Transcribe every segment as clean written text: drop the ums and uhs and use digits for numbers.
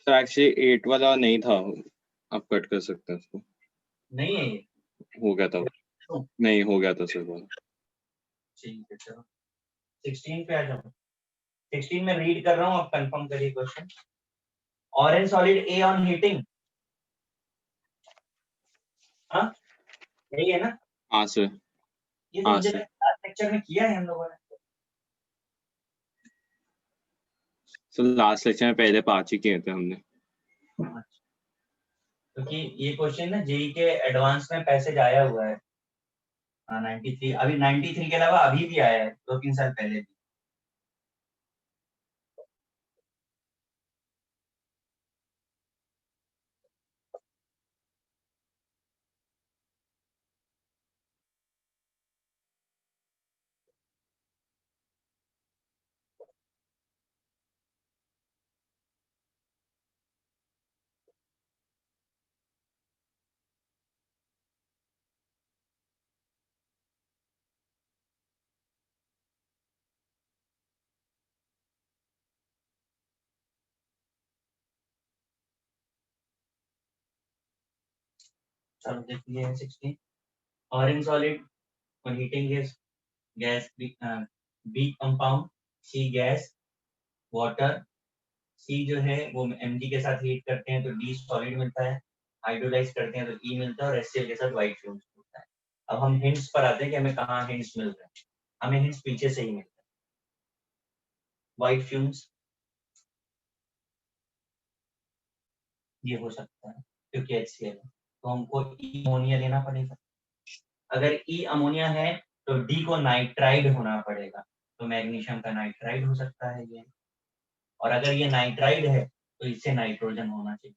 तो एक्चुअली 8 वाला नहीं था, आप कट कर सकते हैं उसको। नहीं है ये, हो गया था, नहीं हो गया था सर वो। ठीक है चलो 16 पे आ जाओ। 16 में रीड कर रहा हूँ, आप कंफर्म करिए question. Orange solid A on heating, हाँ यही है ना? हाँ सर। ये तो हाँ मुझे सर। लास्ट लेक्चर में किया है हम लोगों ने। सर लास्ट लेक्चर में पहले 5 ही किए थे हमने। क्योंकि ये क्वेश्चन ना जेई के एडवांस में पैसेज आया हुआ है। 93 अभी 93 के अलावा अभी भी आया है 2-3 साल पहले भी। चलो देखिए 16 orange solid on heating is gas B compound, C gas, water, C जो है वो Mg के साथ हीट करते हैं तो D सॉलिड मिलता है, हाइड्रोलाइज करते हैं तो E मिलता है और HCl के साथ व्हाइट फ्यूम्स मिलता है। अब हम हिंट्स पर आते हैं कि हमें कहाँ हिंट्स मिल रहे हैं। हमें हिंट्स पीछे से ही मिलता है। व्हाइट फ्यूम्स ये हो सकता है क्योंकि HCl है, तो हमको E अमोनिया लेना पड़ेगा। अगर E अमोनिया है तो D को नाइट्राइड होना पड़ेगा, तो मैग्नीशियम का नाइट्राइड हो सकता है ये। और अगर ये नाइट्राइड है तो इससे नाइट्रोजन होना चाहिए।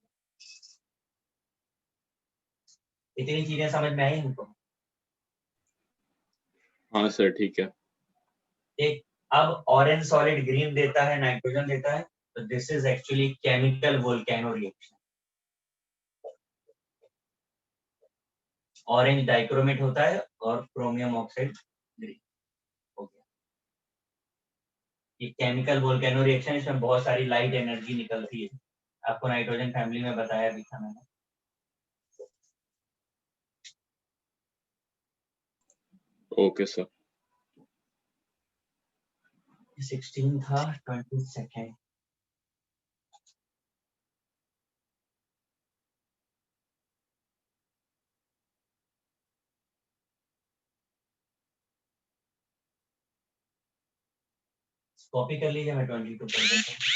इतनी चीजें समझ में आई हमको? हाँ सर ठीक है। एक अब ऑरेंज सॉलिड ग्रीन देता है, नाइट्रोजन देता है, तो this is actually chemical volcano reaction. Orange dichromate होता है और क्रोमियम ऑक्साइड ग्रीन हो गया। ये केमिकल वोल्केनो रिएक्शन, इसमें बहुत सारी लाइट एनर्जी निकलती है। आपको नाइट्रोजन फैमिली में बताया भी था मैंने। Okay sir. 16 था, 22nd। कॉपी कर लीजिए, मैं 22 कर देता हूँ।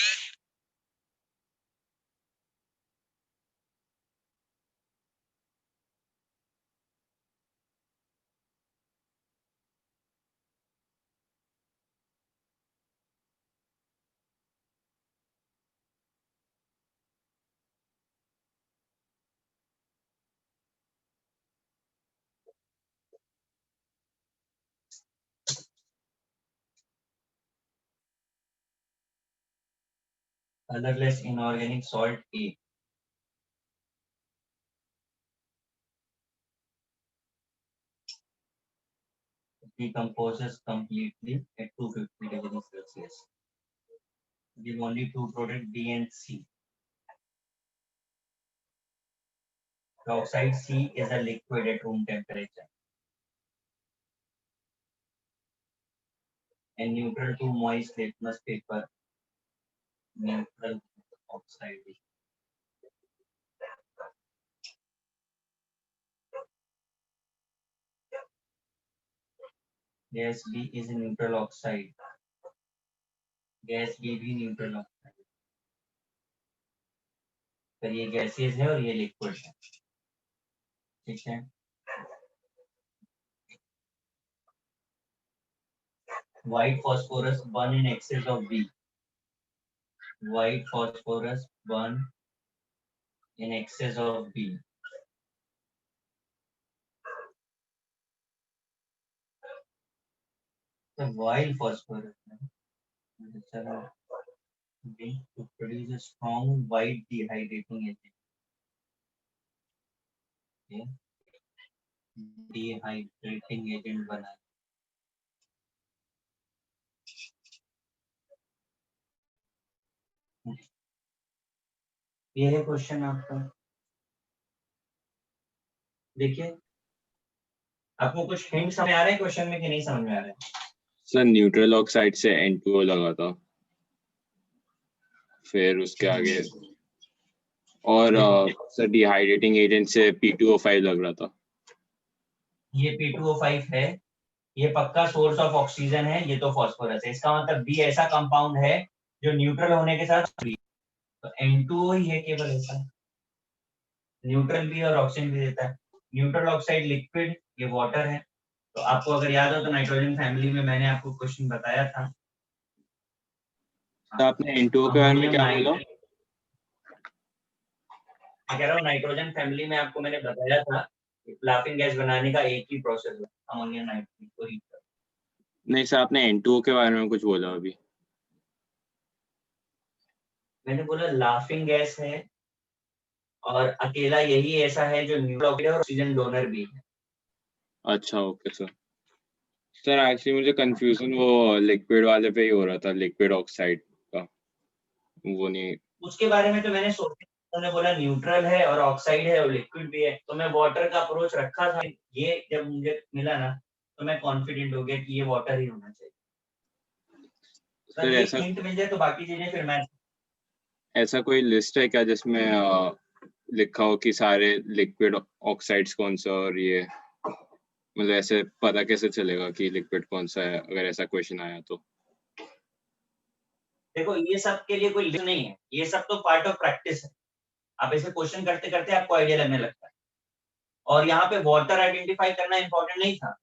Colorless inorganic salt A decomposes completely at 250 degrees Celsius. Give only two products B and C. The oxide C is a liquid at room temperature and neutral to moist litmus paper. Neutral oxide. Gas B is a neutral oxide. Gas B भी neutral oxide. पर ये gaseous है और ये liquid है, ठीक है। White phosphorus burn in excess of B. White phosphorus burn in excess of B. The white phosphorus B to produce a strong white dehydrating agent. Okay. Dehydrating agent बना। ये है क्वेश्चन आपका, देखिए आपको कुछ हिंट समझ आ रहा है क्वेश्चन में कि नहीं समझ में आ रहा है? सर न्यूट्रल ऑक्साइड से N2O लगा था, फिर उसके आगे और सर डिहाइड्रेटिंग एजेंट से P2O5 लग रहा था। ये P2O5 है, ये पक्का सोर्स ऑफ ऑक्सीजन है, ये तो फास्फोरस है। इसका मतलब बी ऐसा कंपाउंड है जो न्यूट्रल होने के साथ फ्री, तो N2O ही है केवल ऐसा, न्यूट्रल भी और ऑक्सीजन भी देता है। न्यूट्रल ऑक्साइड लिक्विड, ये वाटर है। तो आपको अगर याद हो तो नाइट्रोजन फैमिली में मैंने आपको क्वेश्चन बताया था। तो आपने N2O के बारे में क्या बोला? मैं कह रहा हूँ नाइट्रोजन फैमिली में आपको मैंने बताया था लाफिंग गैस बनाने का एक ही प्रोसेस है, अमोनियम नाइट्रेट को हीट कर। नहीं सर, आपने N2O के बारे में कुछ बोला अभी। मैंने बोला लाफिंग गैस है और अकेला यही ऐसा है जो न्यूक्लियर और ऑक्सीजन डोनर भी है। अच्छा ओके सर। सर एक्चुअली मुझे कंफ्यूजन वो लिक्विड वाले पे ही हो रहा था, लिक्विड ऑक्साइड का, वो नहीं। उसके बारे में तो मैंने सोचा, उन्होंने बोला न्यूट्रल है और ऑक्साइड है और लिक्विड भी है, तो मैं वाटर का अप्रोच रखा था। ये जब मुझे मिला ना तो मैं कॉन्फिडेंट हो गया कि ये वाटर ही होना चाहिए। सर ये ऐसा हिंट मिल जाए तो बाकी चीजें फिर मैं, ऐसा कोई लिस्ट है क्या जिसमें लिखा हो कि सारे लिक्विड ऑक्साइड्स कौन सा, और ये मतलब ऐसे पता कैसे चलेगा कि लिक्विड कौन सा है अगर ऐसा क्वेश्चन आया तो? देखो ये सब के लिए कोई लिस्ट नहीं है, ये सब तो पार्ट ऑफ प्रैक्टिस है। आप ऐसे क्वेश्चन करते करते आपको आइडिया लगने लगता है। और यहाँ पे वाटर आइडेंटिफाई करना इंपॉर्टेंट नहीं था,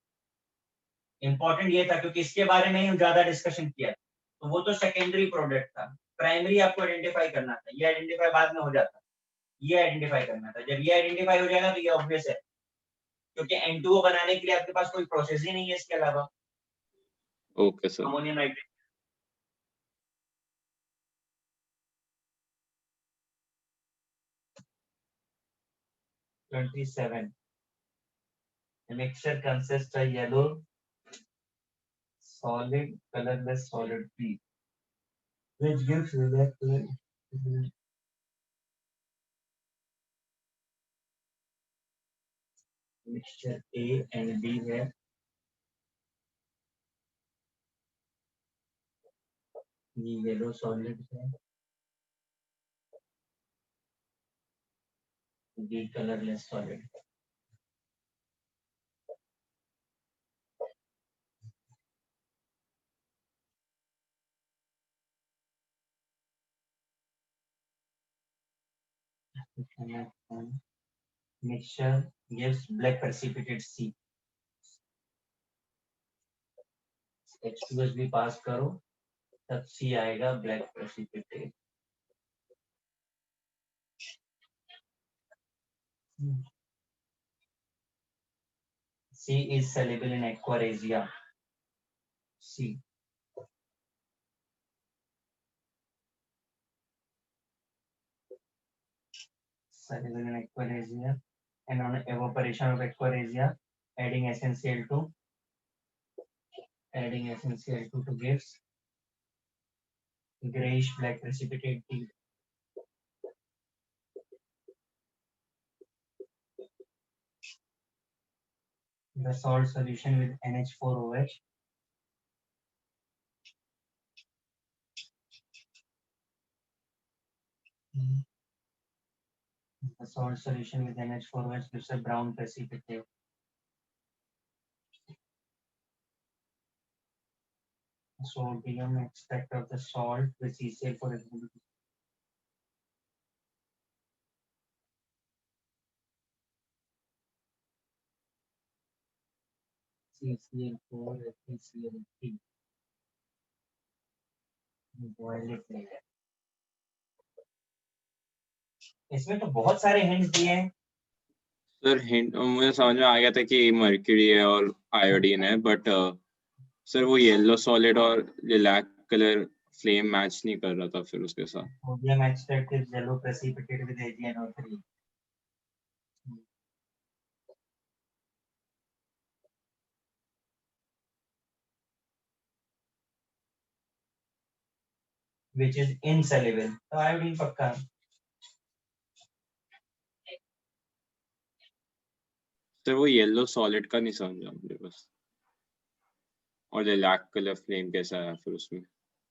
इंपॉर्टेंट ये था क्योंकि इसके बारे में ही ज्यादा डिस्कशन किया, तो वो तो सेकेंडरी प्रोडक्ट था। प्राइमरी आपको आइडेंटिफाई करना था, ये आइडेंटिफाई बाद में हो जाता, ये आइडेंटिफाई करना था। जब ये आइडेंटिफाई हो जाएगा तो ये ऑब्वियस है, क्योंकि N2O बनाने के लिए आपके पास कोई प्रोसेस ही नहीं है इसके अलावा। Okay sir. Ammonium nitrate, (27) The mixture consists of yellow solid, colorless solid B, which gives red color. Mixture A and B है, ये येलो सॉलिड है, B कलरलेस सॉलिड है। Mixture gives black precipitate C. H2S भी पास करो तब C आएगा black precipitate. C is soluble in aquaresia. C. Soluble in aquaresia, and on evaporation of aquaresia, adding SnCl2 to gives grayish black precipitate D. The salt solution with NH4OH the salt solution with NH4OH gives a brown precipitate. Sodium extract of the salt with CCl for example. CCl4 FeCl3. Boil it layer. इसमें तो बहुत सारे hints दिए हैं। Sir hint मुझे समझ में आ गया था कि मर्क्यूरी है और आयोडीन है, बट सर वो येलो सॉलिड और लिलैक कलर फ्लेम मैच नहीं कर रहा था फिर उसके साथ। Sodium extract is yellow precipitate with AgNO3. which is insoluble. तो आयोडीन पक्का। सर वो येलो सॉलिड का नहीं समझा मुझे बस, और लिलैक कलर फ्लेम कैसा है फिर उसमें।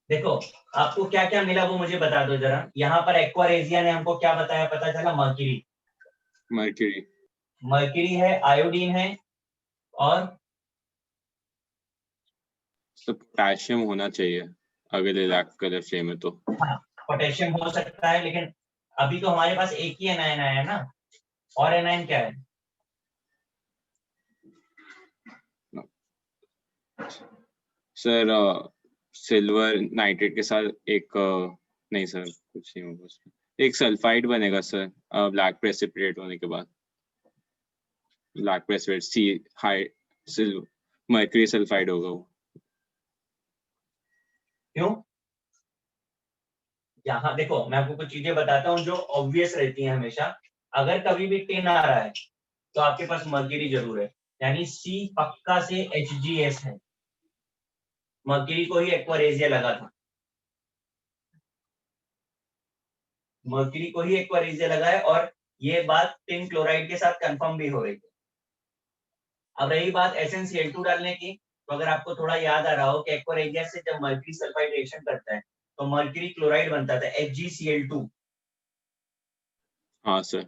देखो आपको क्या क्या मिला वो मुझे बता दो जरा। यहाँ पर एक्वारेजिया ने हमको क्या बताया, पता चला मर्क्यूरी, मर्क्यूरी, मर्क्यूरी है, आयोडीन है, और तो पोटेशियम होना चाहिए अगर लिलैक कलर फ्लेम है तो। हाँ पोटेशियम हो सकता है, लेकिन अभी तो हमारे पास एक ही एनायन आया है ना, और एनायन क्या है? सर सिल्वर नाइट्रेट के साथ एक नहीं सर कुछ नहीं होगा उसमें, एक सल्फाइड बनेगा सर ब्लैक प्रेसिपिटेट होने के बाद, ब्लैक प्रेसिपिटेट सी हाई सिल्वर मर्क्यूरी सल्फाइड होगा वो। क्यों? यहाँ देखो मैं आपको कुछ चीजें बताता हूँ जो ऑब्वियस रहती हैं हमेशा। अगर कभी भी टेन आ रहा है तो आपके पास मर्क्यूरी जरूर है, यानी सी पक्का से HgS है। मर्क्यूरी को ही एक्वारेजिया लगा था, मर्क्यूरी को ही एक्वारेजिया लगा है, और ये बात टिन क्लोराइड के साथ कंफर्म भी हो रही है। अब रही बात SnCl2 डालने की, तो अगर आपको थोड़ा याद आ रहा हो कि एक्वारेजिया से जब मर्क्यूरी सल्फाइड रिएक्शन करता है तो मर्क्यूरी क्लोराइड बनता था HgCl2। हाँ सर।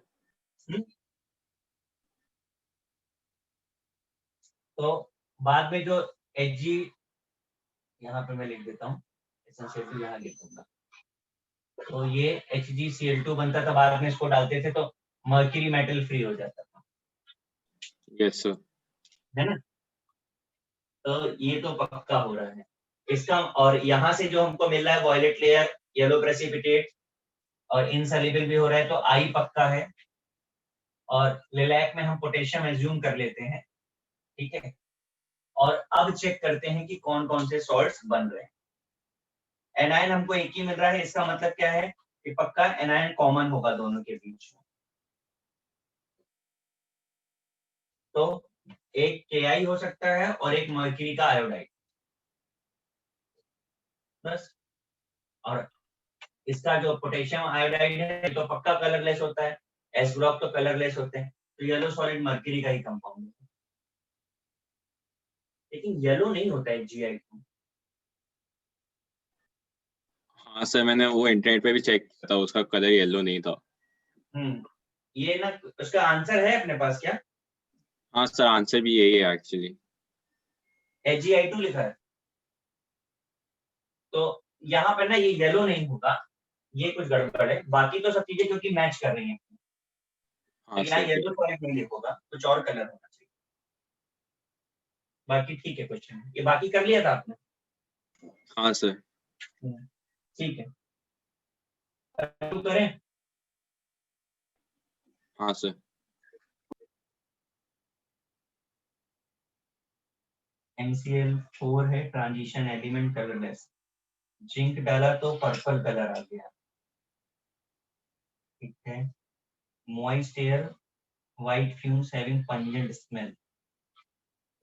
तो बाद में जो Hg, यहाँ पे मैं लिख देता हूँ, SnCl2 यहाँ लिख दूंगा, तो ये HgCl2 बनता था, बाद में इसको डालते थे तो मर्क्यूरी मेटल फ्री हो जाता था, यस सर। है ना। तो ये तो पक्का हो रहा है इसका। और यहाँ से जो हमको मिल रहा है वॉयलेट लेयर, येलो प्रेसिपिटेट, और इनसॉल्युबल भी हो रहा है, तो आई पक्का है। और लिलैक में हम पोटेशियम एज्यूम कर लेते हैं, ठीक है। और अब चेक करते हैं कि कौन कौन से सॉल्ट्स बन रहे हैं। एनायन हमको एक ही मिल रहा है, इसका मतलब क्या है कि पक्का एनायन कॉमन होगा दोनों के बीच में। तो एक Ki हो सकता है और एक मर्क्यूरी का आयोडाइड, बस। और इसका जो पोटेशियम आयोडाइड है तो पक्का कलरलेस होता है, एस ब्लॉक तो कलरलेस होते हैं, तो येलो सॉलिड मर्क्यूरी का ही कंपाउंड है, लेकिन येलो नहीं होता है Gi2। हाँ सर मैंने वो इंटरनेट पे भी चेक किया था, उसका कलर येलो नहीं था। ये ना उसका आंसर है अपने पास क्या? हाँ सर आंसर भी यही है एक्चुअली। Gi2 लिखा है, तो यहाँ पर ना ये येलो नहीं होगा, ये कुछ गड़बड़ है। बाकी तो सब चीजें क्योंकि मैच कर रही हैं, हाँ लेकिन सर यहाँ येलो सॉलिड नहीं लिखोगा, कुछ और कलर होना चाहिए। बाकी ठीक है, क्वेश्चन ये बाकी कर लिया था आपने? हाँ सर। ठीक है, करें। हाँ सर। MCl4 है, ट्रांजिशन एलिमेंट कलरलेस, जिंक डाला तो पर्पल कलर आ गया, ठीक है। Moist air, white fumes having pungent smell,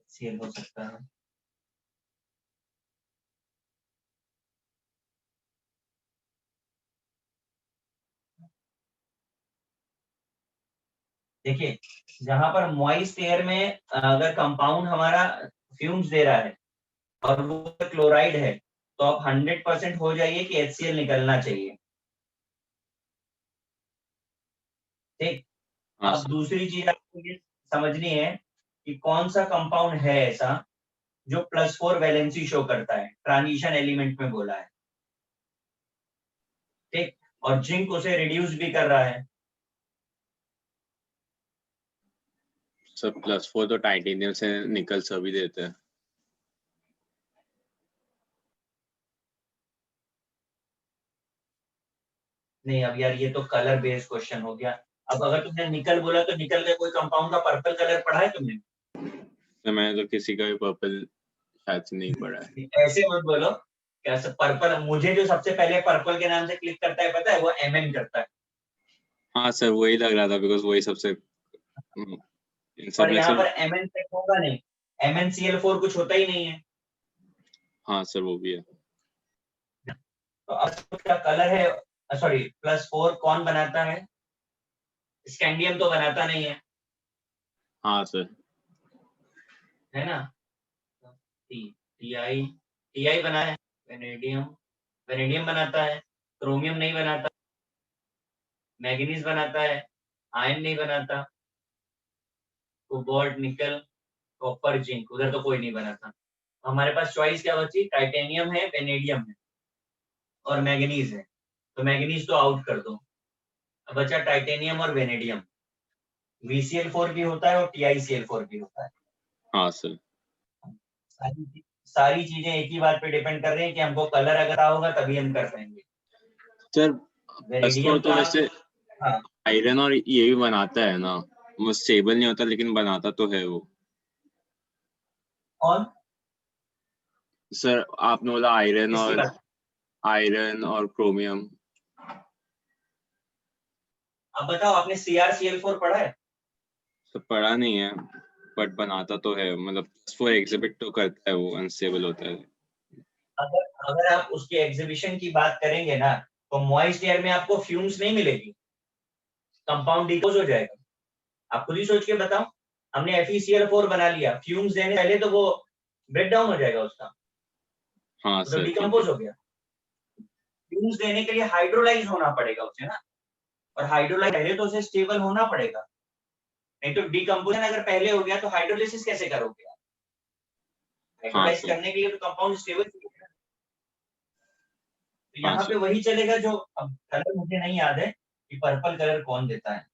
HCl हो सकता है। देखिए जहां पर मॉइस्ट एयर में अगर कंपाउंड हमारा फ्यूम्स दे रहा है और वो क्लोराइड है, तो आप 100% हो जाइए कि HCl निकलना चाहिए, ठीक। हाँ अब सर। दूसरी चीज आपको ये समझनी है कि कौन सा कंपाउंड है ऐसा जो +4 वैलेंसी शो करता है, ट्रांजिशन एलिमेंट में बोला है, ठीक। और जिंक उसे रिड्यूस भी कर रहा है। सर +4 तो टाइटेनियम से निकल सभी देते हैं। नहीं अब यार ये तो कलर बेस्ड क्वेश्चन हो गया। अब अगर तुमने निकल बोला तो निकल के कोई कंपाउंड का पर्पल कलर पढ़ा है तुमने? तो मैंने तो किसी का भी पर्पल शायद से नहीं पढ़ा है। ऐसे मत बोलो, कैसे पर्पल, मुझे जो सबसे पहले पर्पल के नाम से क्लिक करता है पता है, वो Mn करता है। हाँ सर वही लग रहा था बिकॉज वही सबसे इन सब पर में यहाँ से। पर Mn सेट होगा नहीं, MnCl4 कुछ होता ही नहीं है। हाँ सर वो भी है। तो अब उसका कलर है, सॉरी +4 कौन बनाता है? स्कैंडियम तो बनाता नहीं है, हाँ सर, है ना। टीआई बना है, वेनेडियम बनाता है, क्रोमियम नहीं बनाता, मैग्नीज बनाता है, आयरन नहीं बनाता, कोबाल्ट, निकल, कॉपर, जिंक, उधर तो कोई नहीं बनाता। हमारे पास चॉइस क्या बची, टाइटेनियम है, वेनेडियम है और मैग्नीज है। तो मैग्नीज तो आउट कर दो, अब बचा टाइटेनियम और वेनेडियम। VCl4 भी होता है और TiCl4 भी होता है। हाँ सर, सारी चीजें एक ही बात पे डिपेंड कर रही हैं कि हमको कलर अगर होगा तभी हम कर पाएंगे। सर वेनेडियम तो का, वैसे हाँ, आयरन और ये भी बनाता है ना, वो स्टेबल नहीं होता लेकिन बनाता तो है वो। और सर आपने बोला किसकी बात, आयरन और क्रोमियम। अब बताओ, आपने CrCl4 पढ़ा है? तो पढ़ा नहीं है, बट बनाता तो है, मतलब फॉर एग्जिबिट तो करता है, वो अनस्टेबल होता है। अगर अगर आप उसके एग्जीबिशन की बात करेंगे ना, तो मॉइस्ट एयर में आपको फ्यूम्स नहीं मिलेगी, कंपाउंड डिकोज हो जाएगा। आप खुद ही सोच के बताओ, हमने FeCl4 बना लिया, फ्यूम्स देने पहले तो वो ब्रेक डाउन हो जाएगा उसका, हाँ मतलब सर ठीक है। डिकम्पोज हो गया। फ्यूम्स देने के लिए हाइड्रोलाइज होना पड़ेगा उसे ना, और हाइड्रोलाइज पहले तो उसे स्टेबल होना पड़ेगा, नहीं तो डिकम्पोजन अगर पहले हो गया तो हाइड्रोलिसिस कैसे करोगे आप? हाँ हाइड्रोलाइज सर, करने के लिए तो कंपाउंड स्टेबल चाहिए। तो हाँ यहाँ पे सर, वही चलेगा जो, अब कलर मुझे नहीं याद है कि पर्पल कलर कौन देता है,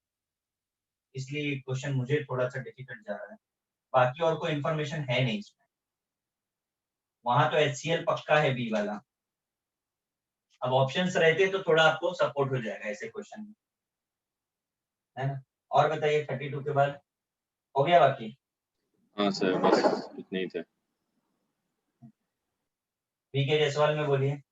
इसलिए क्वेश्चन मुझे थोड़ा सा डिफिकल्ट जा रहा है। बाकी और कोई इन्फॉर्मेशन है नहीं इसमें, वहां तो HCl पक्का है बी वाला। अब ऑप्शंस रहते तो थोड़ा आपको सपोर्ट हो जाएगा ऐसे क्वेश्चन में, है ना। और बताइए 32 के बाद हो गया बाकी? हाँ सर, बस इतने ही थे। VK जायसवाल में बोलिए।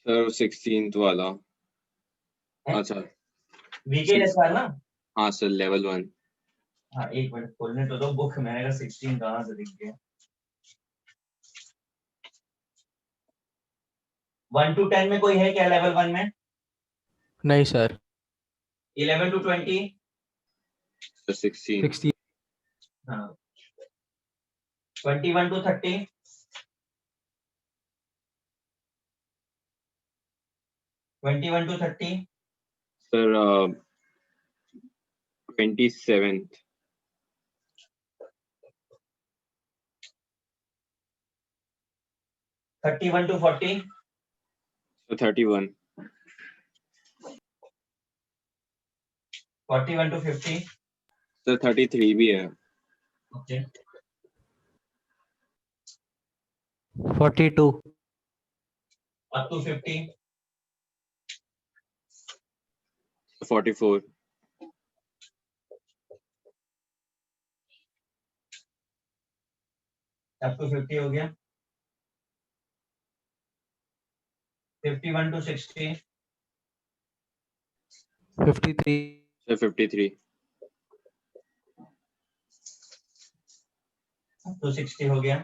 सर 16th वाला। है अच्छा, VK जायसवाल ना? हाँ सर, लेवल 1। हाँ, एक मिनट खोलने तो दो बुक, मैंने कहा 16 कहाँ से दिख गया। 1 to 10 में कोई है क्या लेवल 1 में? नहीं सर। 11 to 20? 16। 60। हाँ। 21 to 30? 21 to 30? Sir 27th। 31 to 40? Sir 31। 41 to 50? Sir 33 भी है। Okay. 42। up to 50? 44। up to 50 हो गया। 51 to 60? 53। सर 53। up to 60 हो गया।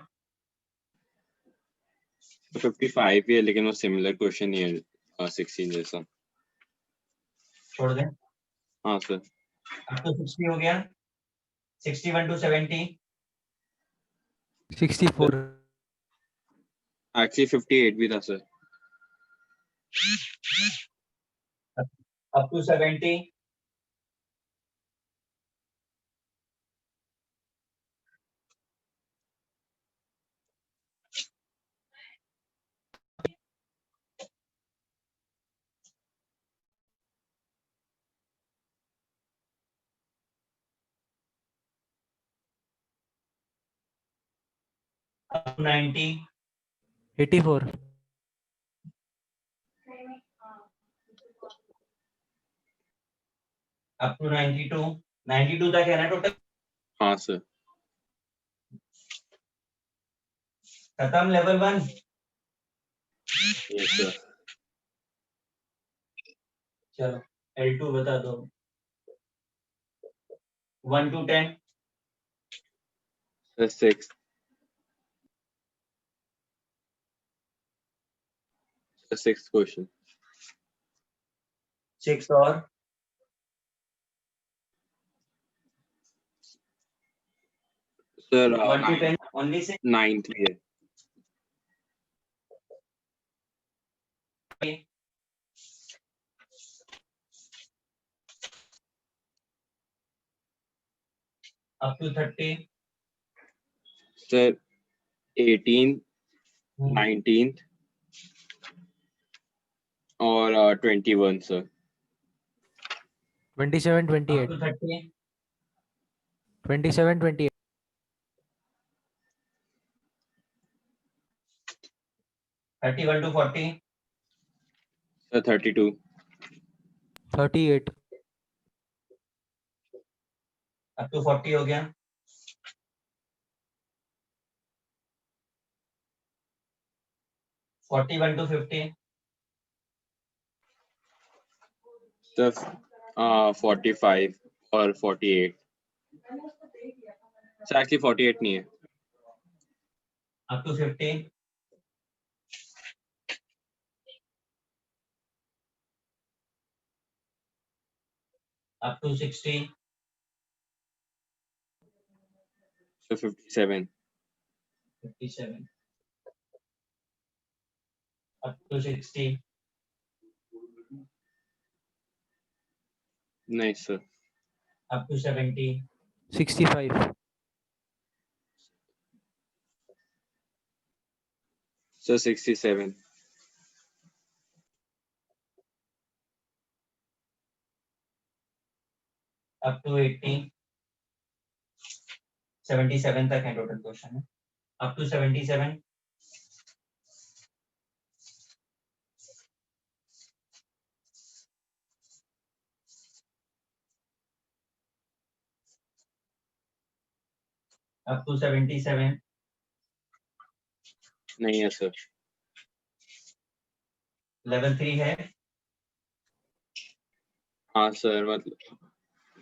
55 भी है, लेकिन वो सिमिलर क्वेश्चन ही है 16 जैसा। छोड़ दें। हाँ सर। up to 60 हो गया। 61 to 70? 64। एक्चुअली 58 भी था sir. up to 70? up to 90? 84। up to 92? 92 तक है ना टोटल? हाँ सर। खत्म लेवल 1। Yes, sir. चलो L2 बता दो। 1 to 10। The sixth. The sixth question. 6 और Sir, 1 to 10 only 6। ninth year. up to 30। Sir, 18th, 19th, और 21, sir. 27, up 28. to 30। 27, 28. 31 to 40। Sir, 32. 38. up to 40 हो गया। 41 to 50। Sir, 45 or 48. Sir, actually 48 नहीं है. up to 50। up to 60। So 57. 57। up to 60। Nice, sir. up to 70। 65. So 67. up to 80। 77 तक है total question है। up to 77। up to 77। नहीं है, sir. Level 3 है। हाँ, sir, मतलब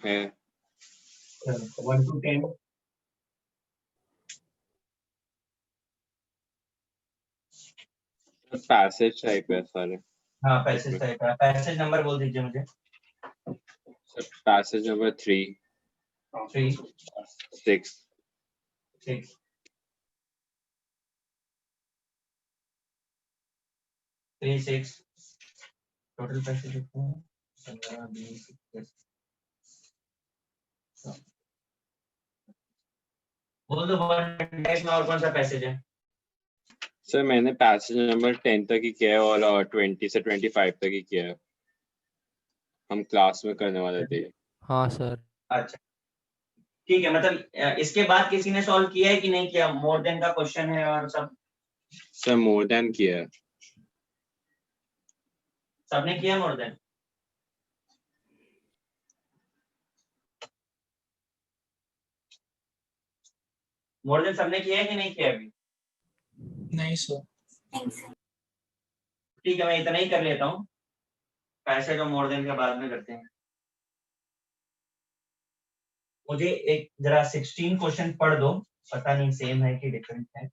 है. 1 to 10। पैसेज टाइप है सारे. हाँ पैसेज टाइप है। पैसेज नंबर बोल दीजिए मुझे। पैसेज नंबर 3, 3 6, 6 3 6 टोटल पैसेज कितने हैं? 15 20 21। बोल दो 1 में और कौन सा पैसेज है? सर मैंने पैसेज नंबर 10 तक ही किया है और 20 से 25 तक ही किया है. हम क्लास में करने वाले थे. हाँ सर. अच्छा ठीक है, मतलब इसके बाद किसी ने सॉल्व किया है कि नहीं किया? मोर देन का क्वेश्चन है और सब सर मोर देन किया है. सबने किया मोर देन? मोर देन सबने किया है कि नहीं किया अभी? नहीं सर. ठीक है, मैं इतना ही कर लेता हूँ। पैसे जो मोर देन के बाद में करते हैं। मुझे एक जरा 16 क्वेश्चन पढ़ दो, पता नहीं सेम है कि डिफरेंट है।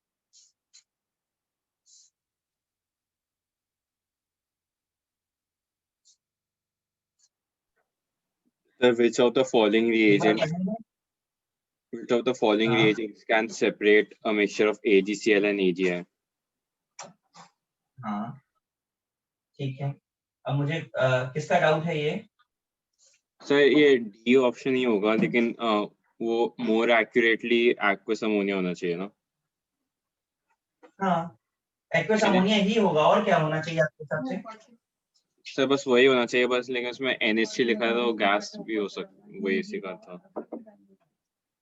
Sir, which of the following reagents can separate a mixture of AgCl and AgI? हाँ ठीक है, अब मुझे किसका डाउट है ये? सर ये डी ऑप्शन ही होगा, लेकिन वो मोर एक्यूरेटली एक्वस अमोनिया होना चाहिए ना. हाँ एक्वस अमोनिया ही होगा, और क्या होना चाहिए आपके हिसाब से? सर बस वही होना चाहिए बस, लेकिन उसमें NH3 लिखा था तो गैस भी हो सकता, वही सीखा था.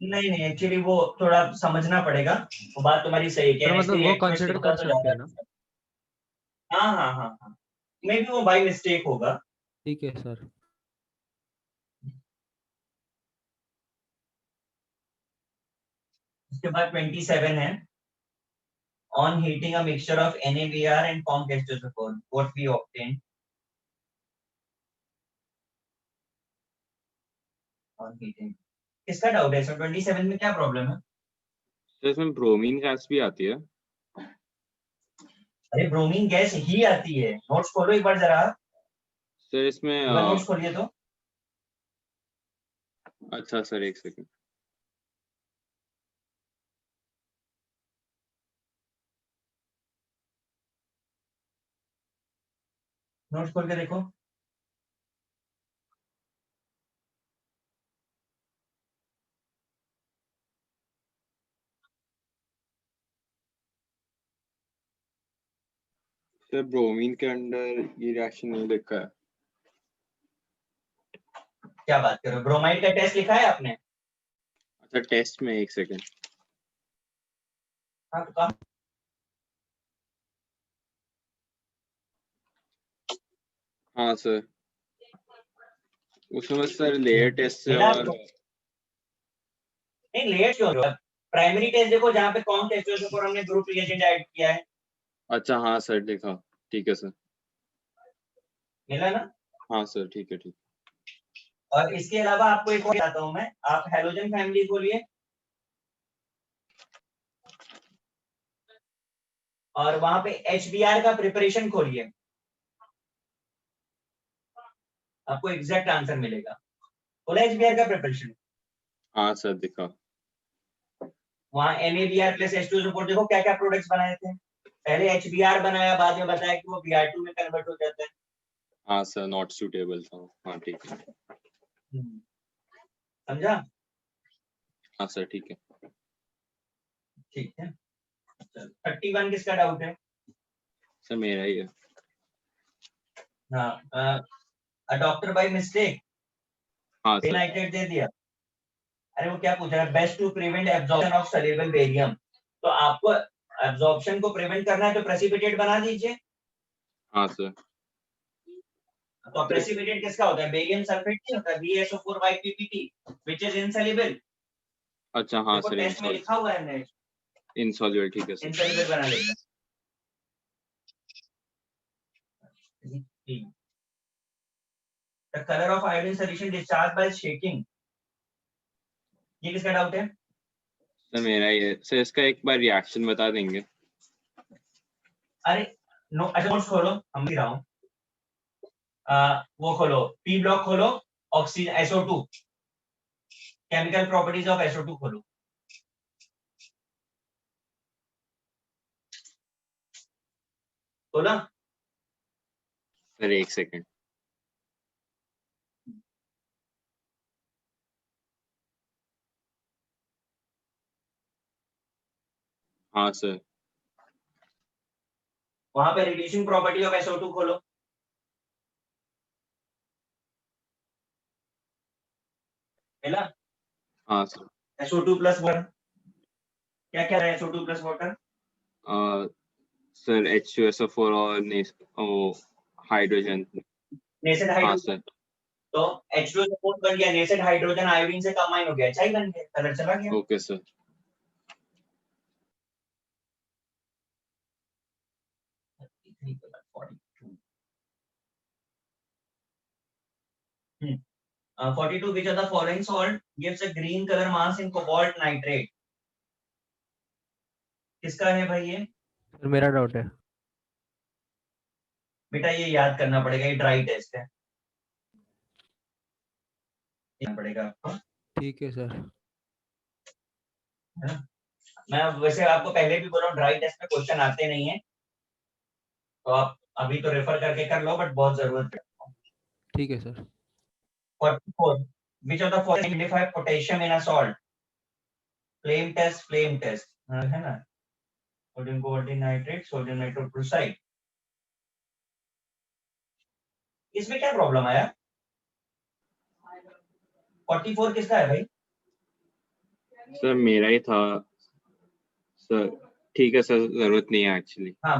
नहीं नहीं, एक्चुअली वो थोड़ा समझना पड़ेगा। वो बात तुम्हारी सही है। सर मतलब वो कंसिडर कर सकते हैं ना? हाँ हाँ हाँ हाँ, मे बी वो बाय मिस्टेक होगा। ठीक है सर. उसके बाद 27 है on heating a mixture of NaBr and formed H2SO4, what we obtained on heating. किसका डाउट है? सर 27 में क्या प्रॉब्लम है? तो इसमें ब्रोमीन गैस भी आती है। अरे ब्रोमीन गैस ही आती है। नोट्स खोलो एक बार जरा। सर इसमें नोट्स खोलिए तो। अच्छा सर एक सेकंड। नोट्स खोल के देखो। सर ब्रोमीन के अंदर ये रिएक्शन नहीं लिखा है। क्या बात कर रहे हो? ब्रोमाइड का टेस्ट लिखा है आपने? अच्छा टेस्ट में एक सेकंड। हाँ तो कहा? हाँ सर उसमें बस सर लेयर टेस्ट से मिला और आपको? नहीं लेयर क्यों? प्राइमरी टेस्ट देखो जहाँ पे कौन टेस्ट और हमने ग्रुप रिएजेंट ऐड किया है। अच्छा हाँ सर लिखा। ठीक है सर। मिला ना? हाँ सर ठीक है ठीक। और इसके अलावा आपको एक और बताता हूँ मैं। आप हैलोजन फैमिली खोलिए और वहां पे HBr का प्रिपरेशन खोलिए, आपको एग्जैक्ट आंसर मिलेगा। खोला HBr का प्रिपरेशन? हाँ सर दिखा। वहां NaBr प्लस H2SO4 देखो क्या क्या प्रोडक्ट्स बनाए थे। पहले HBr बनाया, बाद में बताया कि वो Br2 में कन्वर्ट हो जाता है। हाँ सर नॉट सूटेबल था। हाँ ठीक है। समझा? हाँ सर ठीक है। ठीक है। 31 किसका डाउट है? सर मेरा ही है। हाँ डॉक्टर बाय मिस्टेक हाँ सर। नाइट्रेट दे दिया। अरे वो क्या पूछ रहा है? Best to prevent absorption of soluble barium. तो आपको एब्जॉर्प्शन को प्रिवेंट करना है तो प्रेसिपिटेट बना दीजिए। हाँ सर। तो प्रेसिपिटेट किसका होता है? बेरियम सल्फेट नहीं होता? BaSO4 which is insoluble। अच्छा हाँ देखो सर टेस्ट में लिखा हुआ है इनसॉल्युबल ठीक है सर। insoluble बना लेगा। The color of iodine solution discharged by shaking। ये किसका डाउट है? सर मेरा ही है। सर इसका एक बार रिएक्शन बता देंगे? अरे नो अच्छा नोट्स खोलो, हम भी रहा हूँ। वो खोलो P ब्लॉक खोलो, oxygen SO2 chemical properties of SO2 खोलो। खोला? सर एक सेकंड। हाँ सर। वहां पे रिड्यूसिंग प्रॉपर्टी ऑफ SO2 खोलो। मिला? हाँ सर। SO2 प्लस वाटर क्या क्या है? SO2 plus water sir H2SO4 और वो हाइड्रोजन। नेसेड हाँ हाइड्रोजन। सर। तो H2SO4 बन गया, नेसेड हाइड्रोजन आयोडीन से कंबाइन हो गया, चाय बन गया, कलर चला गया। Okay sir. Hmm. 42 which of the following salt gives a green color mass in cobalt nitrate? किसका है भाई ये? सर मेरा डाउट है। बेटा ये याद करना पड़ेगा, ये ड्राई टेस्ट है, याद पड़ेगा आपको। ठीक है सर। है ना? मैं वैसे आपको पहले भी बोला ड्राई टेस्ट में क्वेश्चन आते नहीं है, तो आप अभी तो रेफर करके कर लो, बट बहुत जरूरत है। ठीक है sir. 44 which of the following identify potassium in a salt? flame test है ना? Sodium cobalt nitrate, sodium nitrochloride. इसमें क्या प्रॉब्लम आया? 44 किसका है भाई? सर मेरा ही था सर। ठीक है सर जरूरत नहीं है एक्चुअली। हाँ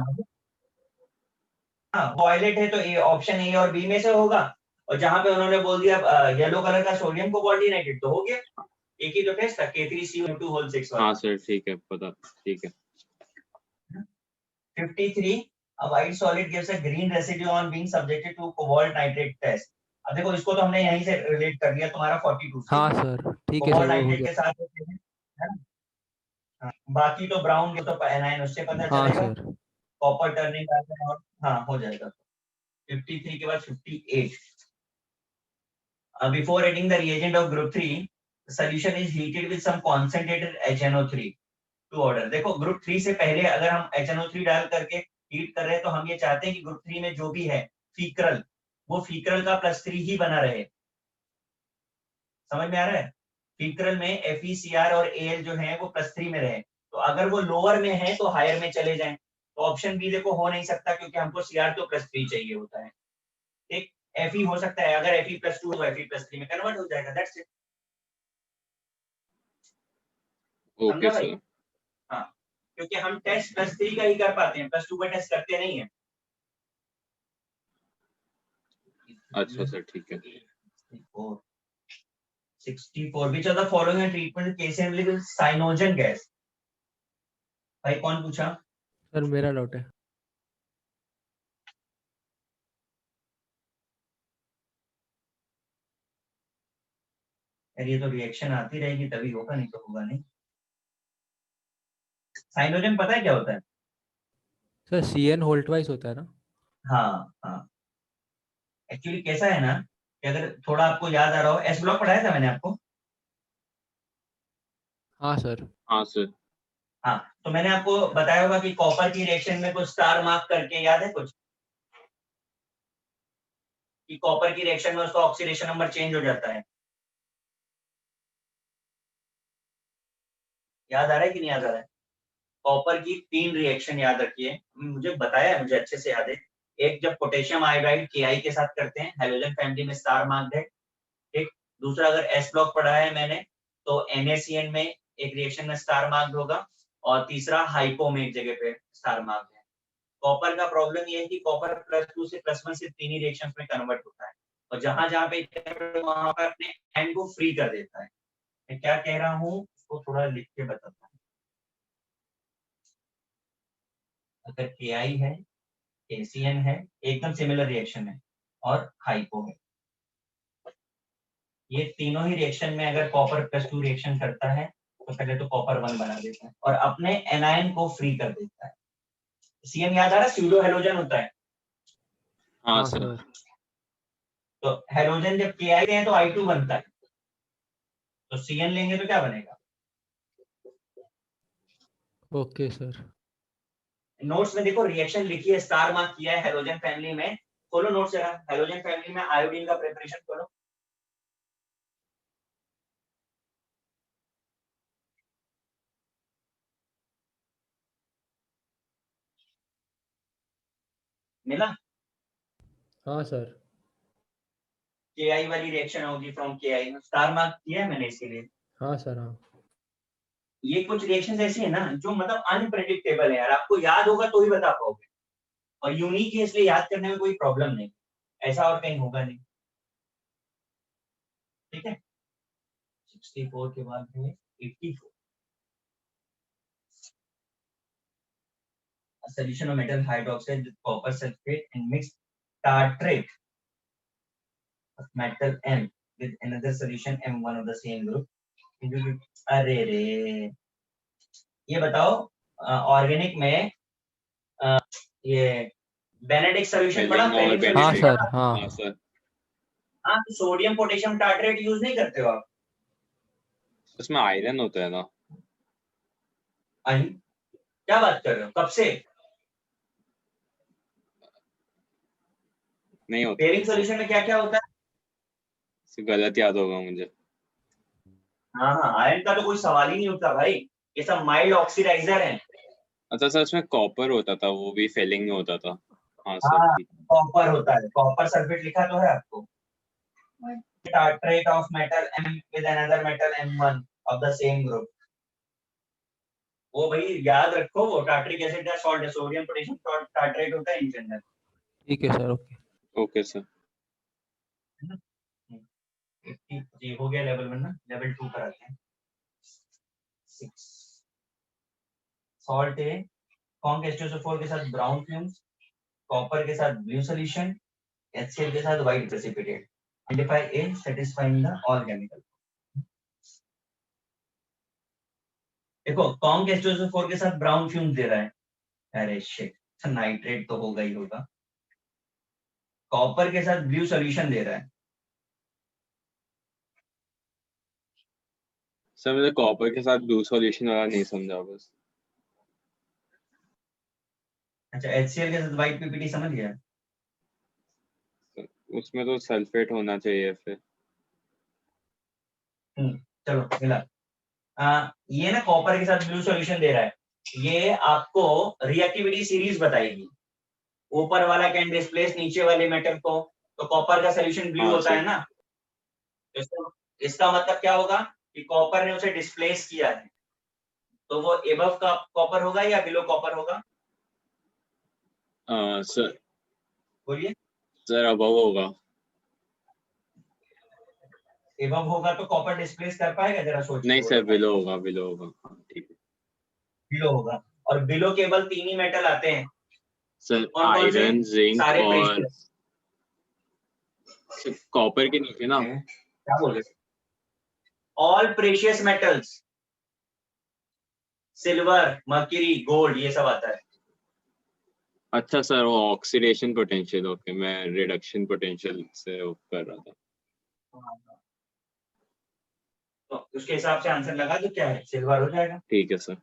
हाँ वॉयलेट है तो ए ऑप्शन ए और बी में से होगा, और जहां पे उन्होंने बोल दिया येलो कलर का सोडियम कोबाल्ट नाइट्रेट तो हो गया। एक ही तो टेस्ट था K3CO2 होल 6 वाला। हाँ सर ठीक है पता। ठीक है। 53, a white solid gives a green residue on being subjected to cobalt nitrate test. अब देखो इसको तो हमने यहीं से रिलेट कर लिया, तुम्हारा 42 से हाँ सर ठीक है कोबाल्ट सर, वो हो नाइट्रेट गया। के साथ होते हैं, है ना? हाँ, बाकी तो ब्राउन तो एनाइन उससे पता हाँ चलेगा, सर कॉपर टर्निंग और हाँ हो जाएगा। 53 के बाद 58, before adding the reagent of group 3, the solution is heated with some concentrated HNO3 to order. देखो ग्रुप 3 से पहले अगर हम HNO3 डाल करके हीट कर रहे हैं तो हम ये चाहते हैं कि ग्रुप 3 में जो भी है फीक्रल, वो फीक्रल का +3 ही बना रहे। समझ में आ रहा है? फीक्रल में FeCr और Al जो है वो +3 में रहे, तो अगर वो लोअर में है तो हायर में चले जाएं। तो ऑप्शन बी देखो हो नहीं सकता क्योंकि हमको Cr तो +3 चाहिए होता है। एक Fe हो सकता है, अगर Fe+2 तो Fe+3 में कन्वर्ट हो जाएगा, दैट्स इट। ओके समझा भाई? सर। हाँ, क्योंकि हम टेस्ट +3 का ही कर पाते हैं, +2 का टेस्ट करते नहीं है। अच्छा सर ठीक है। 64 which of the following treatment case available cyanogen gas? भाई कौन पूछा? सर मेरा डाउट है। यार ये तो रिएक्शन आती रहेगी तभी होगा, नहीं तो होगा नहीं। साइनोजन पता है क्या होता है? सर CN होल्ट वाइज होता है ना? हाँ हाँ, एक्चुअली कैसा है ना कि अगर थोड़ा आपको याद आ रहा हो, एस ब्लॉक पढ़ाया था मैंने आपको। हाँ सर। हाँ सर। हाँ, तो मैंने आपको बताया होगा कि कॉपर की रिएक्शन में कुछ स्टार मार्क करके, याद है कुछ कि कॉपर की रिएक्शन में उसका ऑक्सीडेशन नंबर चेंज हो जाता है? याद आ रहा है कि नहीं याद आ रहा है? कॉपर की 3 रिएक्शन याद रखिए, मुझे बताया है, मुझे अच्छे से याद है। एक जब पोटेशियम आयोडाइड Ki के साथ करते हैं, हेलोजन फैमिली में स्टार मार्क्ड है, ठीक। दूसरा अगर एस ब्लॉक पढ़ा है मैंने तो NaCN में एक रिएक्शन में स्टार मार्क्ड होगा, और तीसरा हाइपो में एक जगह पे स्टार मार्क्ड है। कॉपर का प्रॉब्लम ये है कि कॉपर +2 से +1 से 3 ही रिएक्शंस में कन्वर्ट होता है, और जहां जहां पे वहां पर अपने एंड को फ्री कर देता है। मैं क्या कह रहा हूँ उसको थोड़ा लिख के बताता हूँ। अगर Ki है, KCN है, एकदम सिमिलर रिएक्शन है, और हाइपो है, ये तीनों ही रिएक्शन में अगर कॉपर +2 रिएक्शन करता है तो पहले तो कॉपर 1 बना देता है और अपने एनायन को फ्री कर देता है। CN याद आ रहा है, स्यूडो हेलोजन होता है। हाँ हाँ सर। सर। तो हेलोजन जब Ki हैं तो I2 बनता है, तो CN लेंगे तो क्या बनेगा? Okay sir. नोट्स में देखो रिएक्शन लिखी है, स्टार मार्क किया है हेलोजन फैमिली में। खोलो नोट्स जरा, हेलोजन फैमिली में आयोडीन का प्रिपरेशन करो। मिला? हाँ सर। Ki वाली रिएक्शन होगी फ्रॉम Ki, स्टार मार्क किया है मैंने इसीलिए। हाँ सर। हाँ ये कुछ रिएक्शंस ऐसी है ना जो मतलब अनप्रेडिक्टेबल है यार, आपको याद होगा तो ही बता पाओगे, और यूनिक है इसलिए याद करने में कोई प्रॉब्लम नहीं, ऐसा और कहीं होगा नहीं। ठीक है, 64 के बाद है 84। A solution of metal hydroxide with copper sulfate and mixed tartrate of metal M with another solution M1 of the same group. अरे रे, ये बताओ ऑर्गेनिक में ये बेनेडिक्ट सॉल्यूशन पढ़ा, फेलिंग और फेलिंग हाँ सॉल्यूशन बेनेडिक्ट। सर। पढ़ा? हाँ हाँ सर। हाँ, तो सोडियम पोटेशियम टार्ट्रेट यूज नहीं करते हो आप? उसमें आयरन होता है ना? आई, क्या बात कर रहे हो, कब से? नहीं होता पेयरिंग है, सॉल्यूशन में क्या क्या होता है? गलत याद होगा मुझे। हाँ हाँ, आयरन का तो कोई सवाल ही नहीं उठता भाई, ये सब माइल्ड ऑक्सीडाइजर हैं। अच्छा सर, उसमें कॉपर होता था, वो भी फेलिंग में होता था। हाँ सर हाँ, ठीक। कॉपर होता है, कॉपर सल्फेट लिखा तो है आपको। Tartrate of metal M with another metal M1 of the same group. वो भाई याद रखो, वो टार्ट्रिक एसिड का सॉल्ट है, सोडियम पोटेशियम टार्ट्रेट होता है इनके अंदर। ठीक है सर। ओके। Okay sir. है ना? ये हो गया लेवल 1 ना, लेवल 2 कराते हैं। 6 सॉल्ट है, कॉन्क H2SO4 के साथ ब्राउन फ्यूम्स, कॉपर के साथ ब्लू सॉल्यूशन, HCl के साथ white precipitate. Identify A satisfying the all chemical। देखो कॉन्क H2SO4 के साथ ब्राउन फ्यूम्स दे रहा है, अरे शिट, नाइट्रेट तो होगा ही होगा। कॉपर के साथ ब्लू सॉल्यूशन दे रहा है, सर मुझे कॉपर के साथ ब्लू सॉल्यूशन वाला नहीं समझा बस। अच्छा HCl के साथ व्हाइट पीपीटी समझ गया। उसमें तो सल्फेट होना चाहिए फिर। चलो मिला। ये ना कॉपर के साथ ब्लू सॉल्यूशन दे रहा है, ये आपको रिएक्टिविटी सीरीज बताएगी। ऊपर वाला कैन डिस्प्लेस नीचे वाले मेटल को, तो कॉपर का सॉल्यूशन ब्लू हाँ, होता है सर। ना, इसका मतलब क्या होगा कि कॉपर ने उसे डिस्प्लेस किया है, तो वो एबव का कॉपर होगा या बिलो कॉपर होगा? सर बोलिए। सर अबव होगा। एबव होगा तो कॉपर डिस्प्लेस कर पाएगा, जरा सोचिए। नहीं सर, बिलो होगा, बिलो होगा। हाँ, ठीक है बिलो होगा, और बिलो केवल 3 ही मेटल आते हैं। सर, कौन-कौन से? आयरन, जिंक सारे और प्रेशियस। कॉपर के नीचे ना। क्या बोले? All precious metals, silver, mercury, gold, ये सब आता है। अच्छा सर, वो ऑक्सीडेशन पोटेंशियल, ओके, मैं रिडक्शन पोटेंशियल से वो कर रहा था। तो उसके हिसाब से आंसर लगा तो क्या है, सिल्वर हो जाएगा। ठीक है sir.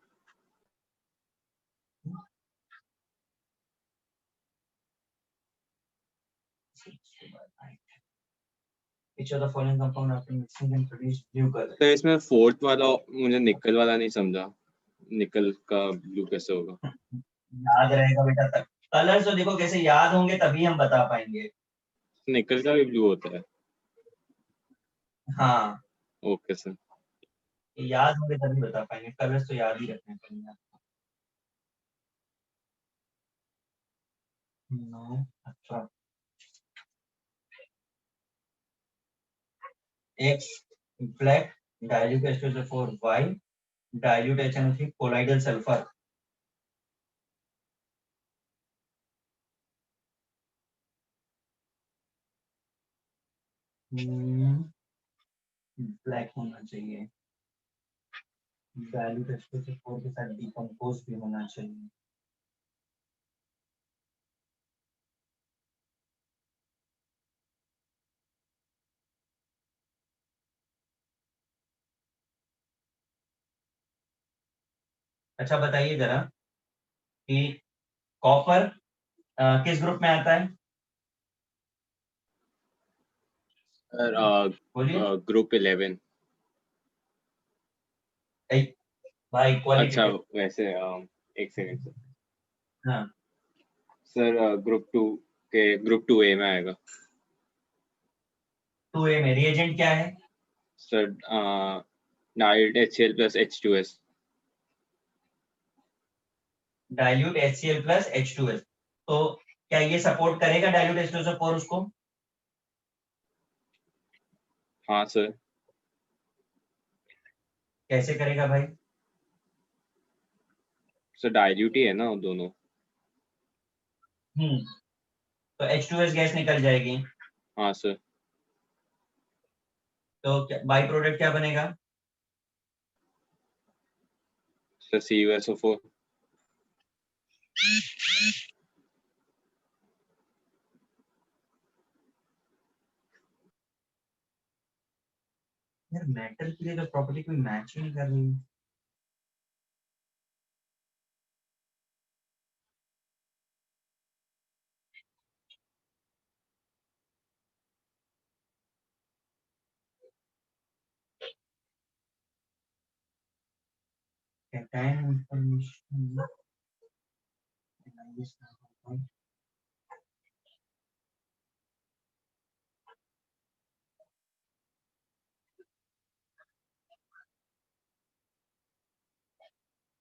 Which of the following compound after mixing and produce blue color? तो इसमें फोर्थ वाला मुझे निकल वाला नहीं समझा, निकल का ब्लू कैसे होगा? याद रहेगा बेटा तक। कलर्स तो देखो कैसे याद होंगे तभी हम बता पाएंगे। निकल का भी ब्लू होता है? हाँ, ओके सर। याद होंगे तभी बता पाएंगे, कलर्स तो याद ही रखने पड़ेंगे आपको। 9 अच्छा X black, dilute H2SO4 white, dilute HNO3 colloidal sulfur। Black होना चाहिए, डाइल्यूट H2SO4 के साथ डिकम्पोज भी होना चाहिए। अच्छा बताइए जरा कि कॉपर किस ग्रुप में आता है? सर बोलिए। ग्रुप 11। भाई अच्छा क्वालिटेटिव। वैसे एक सेकंड सर। हाँ, सर ग्रुप 2 के ग्रुप 2A में आएगा। 2A में रिएजेंट क्या है? Sir dilute HCl plus H2S। Dilute HCl plus H2S। तो क्या ये सपोर्ट करेगा डाइल्यूट H2SO4 उसको? हाँ सर। कैसे करेगा भाई? सर डाइल्यूट ही है ना दोनों। तो H2S गैस निकल जाएगी, हाँ सर। तो बाई प्रोडक्ट क्या बनेगा? Sir CuSO4। यार मेटल के लिए तो प्रॉपर्टी कोई मैच ही नहीं कर रही है। कैटायन इंफॉर्मेशन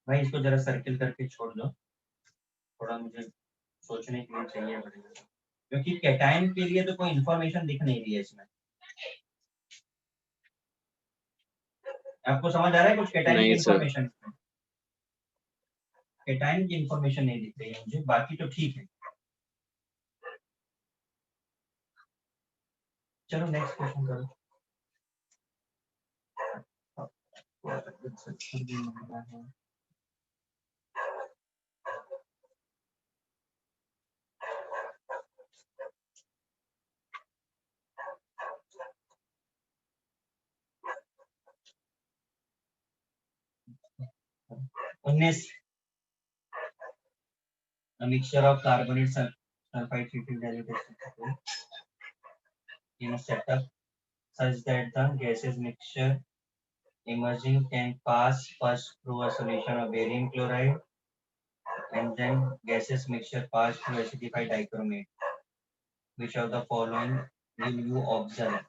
भाई, इसको जरा सर्किल करके छोड़ दो, थोड़ा मुझे सोचने के लिए चाहिए पड़ेगा, क्योंकि कैटायन के लिए तो कोई इंफॉर्मेशन दिख नहीं रही है इसमें। आपको समझ आ रहा है कुछ कैटायन की नहीं सर। इंफॉर्मेशन? केटाइन की इंफॉर्मेशन नहीं दिख रही है मुझे, बाकी तो ठीक है। चलो नेक्स्ट क्वेश्चन करो। उन्नीस, a mixture of carbonate sulfide treated dilute in a setup such that the gaseous mixture emerging can pass first through a solution of barium chloride and then gaseous mixture pass through acidified dichromate. Which of the following will you observe?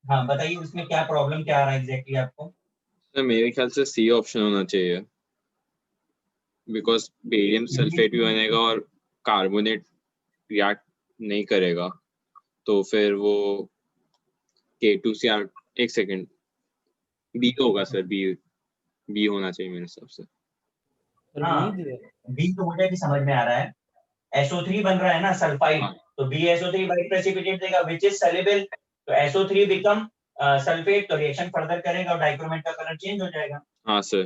हाँ बताइए उसमें क्या problem क्या आ रहा है exactly आपको? तो मेरे ख्याल से सी ऑप्शन होना चाहिए, बिकॉज बेरियम सल्फेट भी बनेगा और कार्बोनेट रिएक्ट नहीं करेगा, तो फिर वो K2Cr, एक सेकेंड, बी होगा सर, बी होना चाहिए मेरे हिसाब से। सर हाँ बी दिया। बी तो मुझे भी समझ में आ रहा है, SO3 बन रहा है ना सल्फाइड, हाँ। तो BSO3 वाइट प्रेसिपिटेट देगा व्हिच इज सॉल्युबल, तो SO3 बिकम सल्फेट, तो रिएक्शन फर्दर करेगा और डाइक्रोमेट का कलर चेंज हो जाएगा। हाँ सर।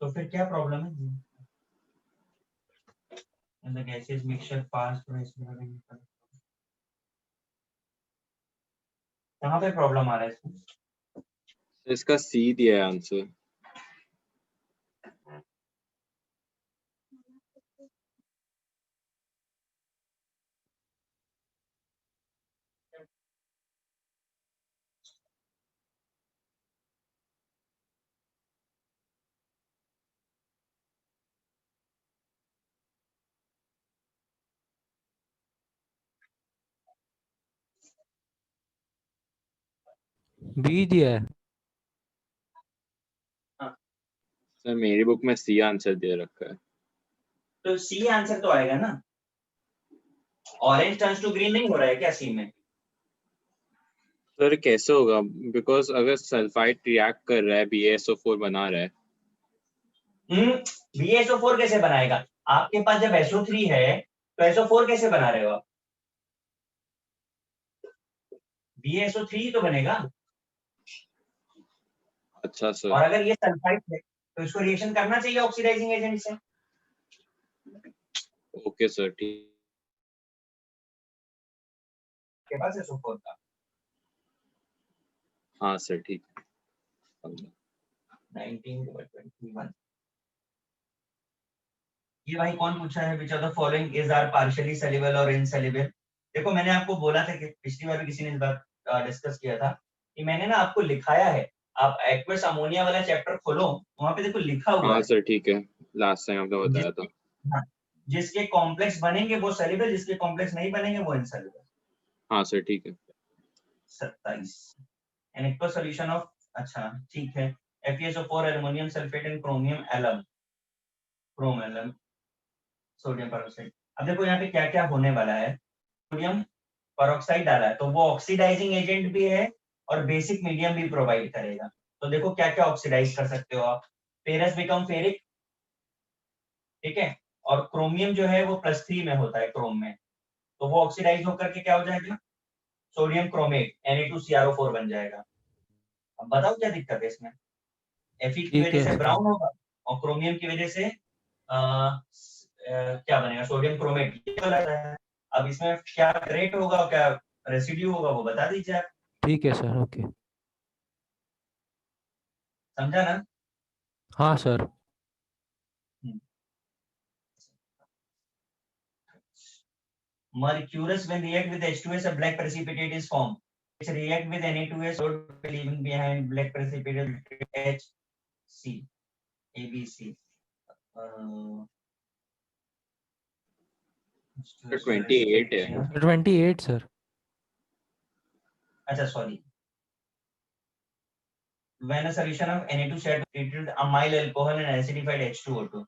तो फिर क्या प्रॉब्लम है? And the gaseous mixture passed through कहाँ पे प्रॉब्लम आ रहा है इसमें? इसका सी दिया है आंसर। बी दिया है। सर मेरी बुक में सी आंसर दे रखा है। तो सी आंसर तो आएगा ना, ऑरेंज टर्न्स टू ग्रीन नहीं हो रहा है क्या सी में? सर कैसे होगा, बिकॉज अगर सल्फाइड रिएक्ट कर रहा है BaSO4 बना रहा है। BaSO4 कैसे बनाएगा? आपके पास जब SO3 है तो SO4 कैसे बना रहे हो आप? BaSO3 तो बनेगा। अच्छा सर। और अगर ये सल्फाइड है तो इसको रिएक्शन करना चाहिए ऑक्सीडाइजिंग एजेंट से। ओके सर, ठीक। के पास SO4 का। हाँ सर, ठीक। 19/21 ये भाई कौन पूछा है? Which of the following is are partially soluble और इनसॉल्युबल? देखो मैंने आपको बोला था कि पिछली बार भी किसी ने इस बात डिस्कस किया था कि मैंने ना आपको लिखाया है, आप एक्वस अमोनिया वाला चैप्टर खोलो, वहां पे देखो लिखा हुआ हाँ है। सर, ठीक है, लास्ट टाइम आपने बताया था। हाँ, जिसके कॉम्प्लेक्स बनेंगे वो सॉल्युबल, जिसके कॉम्प्लेक्स नहीं बनेंगे वो इनसॉल्युबल। हाँ सर, ठीक है। 27 एन एक्वस सॉल्यूशन ऑफ, अच्छा ठीक है, FeSO4 aluminium sulphate and chromium alum, chrome alum, sodium peroxide. अब देखो यहाँ पे क्या क्या होने वाला है, सोडियम पेरोक्साइड डाला है तो वो ऑक्सीडाइजिंग एजेंट भी है और बेसिक मीडियम भी प्रोवाइड करेगा। तो देखो क्या क्या ऑक्सीडाइज कर सकते हो आप, फेरस बिकम फेरिक, ठीक है, और क्रोमियम जो है वो +3 में होता है क्रोम में, तो वो ऑक्सीडाइज होकर के क्या हो जाएगा, सोडियम क्रोमेट Na2CrO4 बन जाएगा। अब बताओ क्या दिक्कत है इसमें? Fe की ठीक वजह है से सर। ब्राउन होगा और क्रोमियम की वजह से क्या बनेगा, सोडियम क्रोमेट, ये वाला है। अब इसमें क्या रेट होगा, क्या रेसिड्यू होगा, वो बता दीजिए आप। ठीक है सर, ओके। समझा ना? हाँ sir. Mercurous when react with H2S a black precipitate is formed. Which react with Na2S leaving behind black precipitate HC ABC. 28 है। 28 सर। अच्छा sorry, when a solution of Na2 set treated with amyl alcohol and acidified H2O2,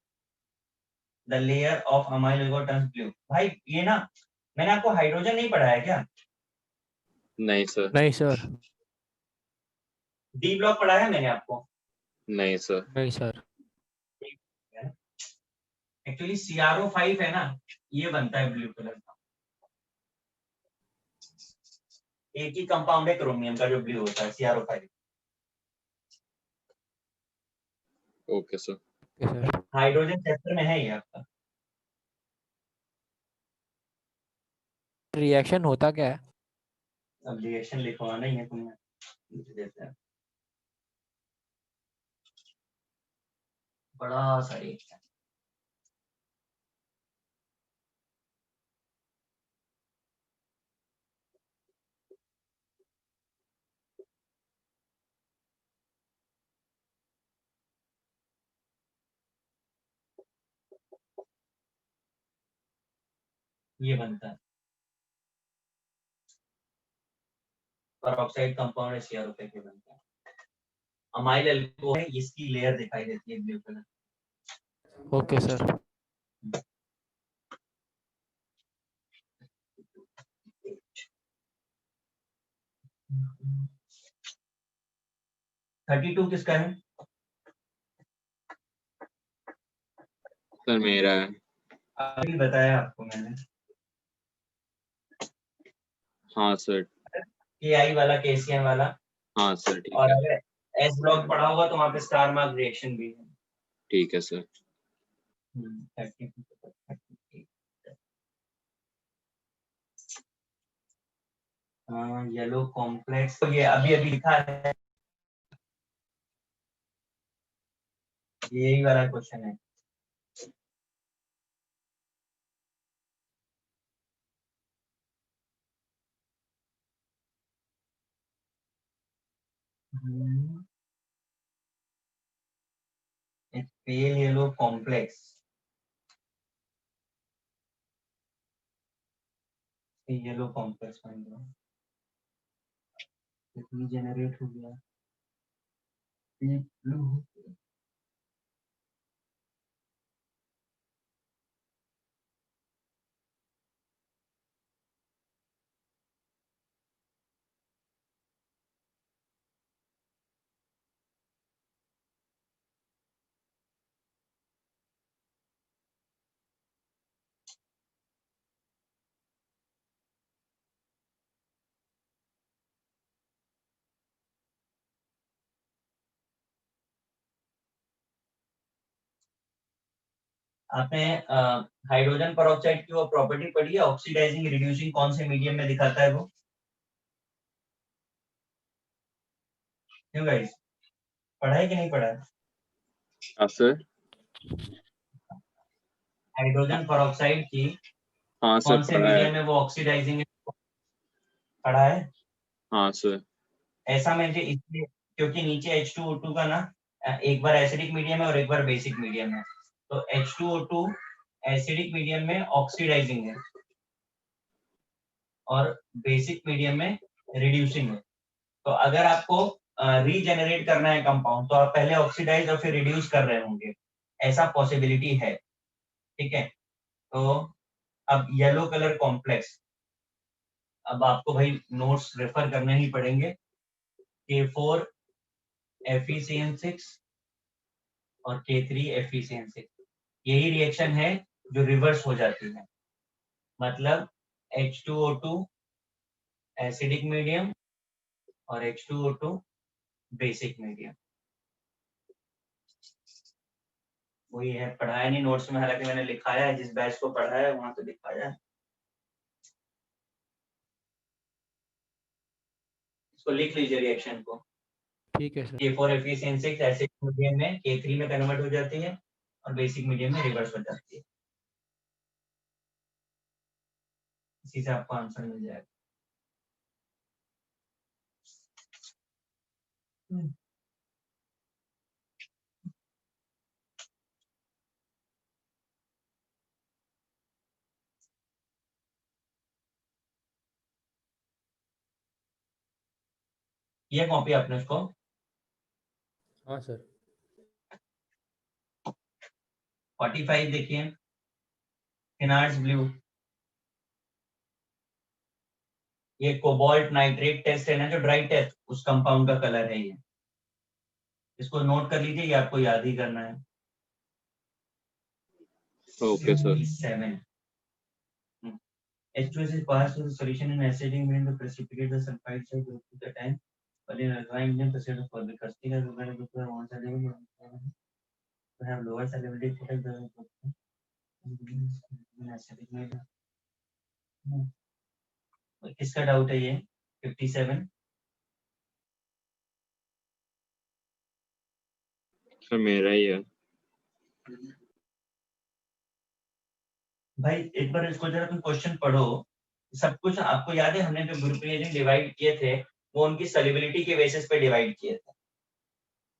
the layer of amyl alcohol turns blue. भाई ये ना मैंने आपको hydrogen नहीं पढ़ाया क्या? नहीं सर, नहीं सर, डी ब्लॉक पढ़ाया मैंने आपको? नहीं सर, नहीं सर। एक्चुअली CrO5 है ना, ये बनता है ब्लू कलर का। एक ही कंपाउंड है क्रोमियम का जो ब्लू होता है, CrO5। Okay sir. Okay sir. Hydrogen chapter में है ये आपका। रिएक्शन होता क्या है? अब रिएक्शन लिखवाना ही है तुम्हें, लिख देते हैं। बड़ा सा रिएक्शन। ये बनता है परऑक्साइड कंपाउंड है, CrO5 के बनता है। अमाइल अल्कोहल है, इसकी लेयर दिखाई देती है blue colour. Okay sir. Thirty two किसका है? सर मेरा है। अभी बताया आपको मैंने। हाँ सर। KI वाला, KCM वाला। हाँ सर ठीक और है। अगर S ब्लॉक पढ़ा होगा तो वहाँ पे स्टार मार्क रिएक्शन भी है। ठीक है सर। 32 येलो कॉम्प्लेक्स, तो ये अभी अभी लिखा है, यही वाला क्वेश्चन है। Pale yellow complex, yellow complex बन गया, कितनी जनरेट हो गया, ब्लू। आपने हाइड्रोजन परऑक्साइड की वो प्रॉपर्टी पढ़ी है, ऑक्सीडाइजिंग रिड्यूसिंग कौन से मीडियम में दिखाता है वो? क्यों गाइस, पढ़ा है कि नहीं पढ़ा है? हाँ सर। हाइड्रोजन परऑक्साइड की हाँ सर कौन से पढ़ा है। मीडियम में वो ऑक्सीडाइजिंग है, पढ़ा है? हाँ सर। ऐसा मैंने इसलिए क्योंकि नीचे H2O2 का ना एक बार एसिडिक मीडियम है और एक बार बेसिक मीडियम है, तो H2O2 एसिडिक मीडियम में ऑक्सीडाइजिंग है और बेसिक मीडियम में रिड्यूसिंग है। तो अगर आपको रीजेनरेट करना है कंपाउंड तो आप पहले ऑक्सीडाइज और फिर रिड्यूस कर रहे होंगे, ऐसा पॉसिबिलिटी है। ठीक है, तो अब येलो कलर कॉम्प्लेक्स, अब आपको भाई नोट्स रेफर करने ही पड़ेंगे। K4 FeCN6 और K3 FeCN6, यही रिएक्शन है जो रिवर्स हो जाती है, मतलब H2O2 एसिडिक मीडियम और H2O2 बेसिक मीडियम। वही है, पढ़ाया नहीं नोट्स में, हालांकि मैंने लिखाया है, जिस बैच को पढ़ाया है वहां तो लिखाया है। इसको लिख लीजिए रिएक्शन को। ठीक है sir. K4 FeCN6 acidic medium में K3 में कन्वर्ट हो जाती है और बेसिक मीडियम में रिवर्स हो जाती है। इसी से आपको आंसर मिल जाएगा। ये कॉपी आपने उसको? हाँ सर 45 देखिए, फिनार्ड्स ब्लू, ये कोबाल्ट नाइट्रेट टेस्ट है ना जो ड्राई टेस्ट, उस कंपाउंड का कलर है ये। इसको नोट कर लीजिए, ये आपको याद ही करना है। Okay sir. 7 H2S is passed through the solution in acidic medium to precipitate the sulfide side to the tank. But in alkaline medium, precipitate for the casting as well as the one side to have lower salinity protect the acidic medium. किसका doubt है ये? 57 sir मेरा ही है। भाई एक बार इसको जरा तुम क्वेश्चन पढ़ो, सब कुछ आपको याद है। हमने जो ग्रुप रिएजेंट डिवाइड किए थे वो उनकी सॉल्युबिलिटी के बेसिस पे डिवाइड किए थे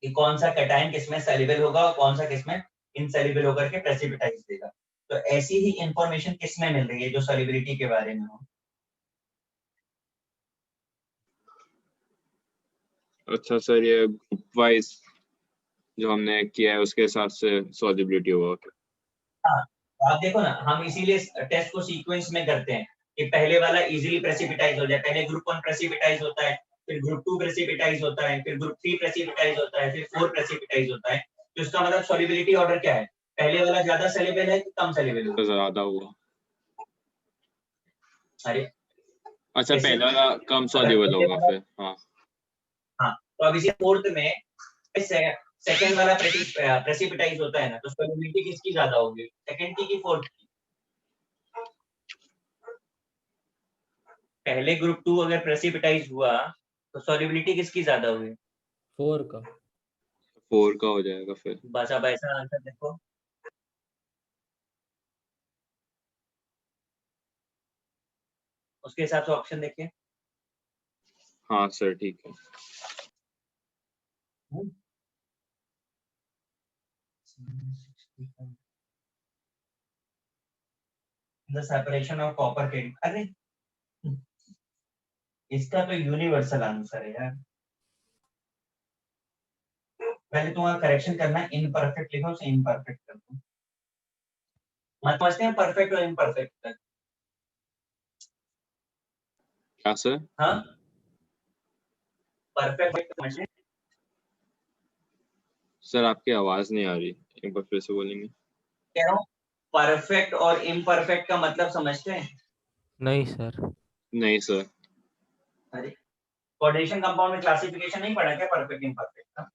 कि कौन सा कैटायन किसमें सॉल्युबल होगा और कौन सा किसमें इनसॉल्युबल होकर के प्रेसिपिटाइज देगा। तो ऐसी ही इंफॉर्मेशन किसमें मिल रही है जो सॉल्युबिलिटी के बारे में हो? अच्छा सर, ये ग्रुप वाइज जो हमने किया है उसके हिसाब से सॉल्युबिलिटी होगा। हाँ, तो आप देखो ना, हम इसीलिए टेस्ट को सीक्वेंस में करते हैं कि पहले वाला इजीली प्रेसिपिटाइज हो जाए। पहले ग्रुप 1 प्रेसिपिटाइज होता है, फिर ग्रुप 2 प्रेसिपिटाइज होता है, फिर ग्रुप 3 प्रेसिपिटाइज होता है, फिर 4 प्रेसिपिटाइज होता है। तो इसका मतलब सॉल्युबिलिटी ऑर्डर क्या है? पहले वाला ज्यादा सॉल्युबल है कि कम सॉल्युबल है? तो ज्यादा हुआ। अरे अच्छा, जैसे पहला वाला कम सॉल्युबल होगा फिर। हाँ हाँ, तो अब इसी फोर्थ में सेकंड वाला प्रेसिपिटाइज होता है ना, तो सॉल्युबिलिटी किसकी ज्यादा होगी? सेकंड की फोर्थ की? पहले ग्रुप 2 अगर प्रेसिपिटाइज हुआ तो सॉल्युबिलिटी किसकी ज्यादा हुई? 4 का। 4 का हो जाएगा फिर। बस अब ऐसा आंसर देखो, उसके हिसाब से ऑप्शन देखिए। हाँ सर ठीक है। The separation of copper cable, अरे इसका तो यूनिवर्सल आंसर है यार। पहले तुम्हारा करेक्शन करना है, इनपरफेक्ट लिखो, उसे इम्परफेक्ट कर दो। मत समझते हैं परफेक्ट और इम्परफेक्ट तक। क्या सर? हाँ, परफेक्ट समझे? सर आपकी आवाज नहीं आ रही, एक बार फिर से बोलेंगे? कह रहा हूँ परफेक्ट और इम्परफेक्ट का मतलब समझते हैं? नहीं सर। नहीं सर। अरे कोऑर्डिनेशन कंपाउंड में क्लासिफिकेशन नहीं पढ़ा क्या परफेक्ट इम्परफेक्ट का?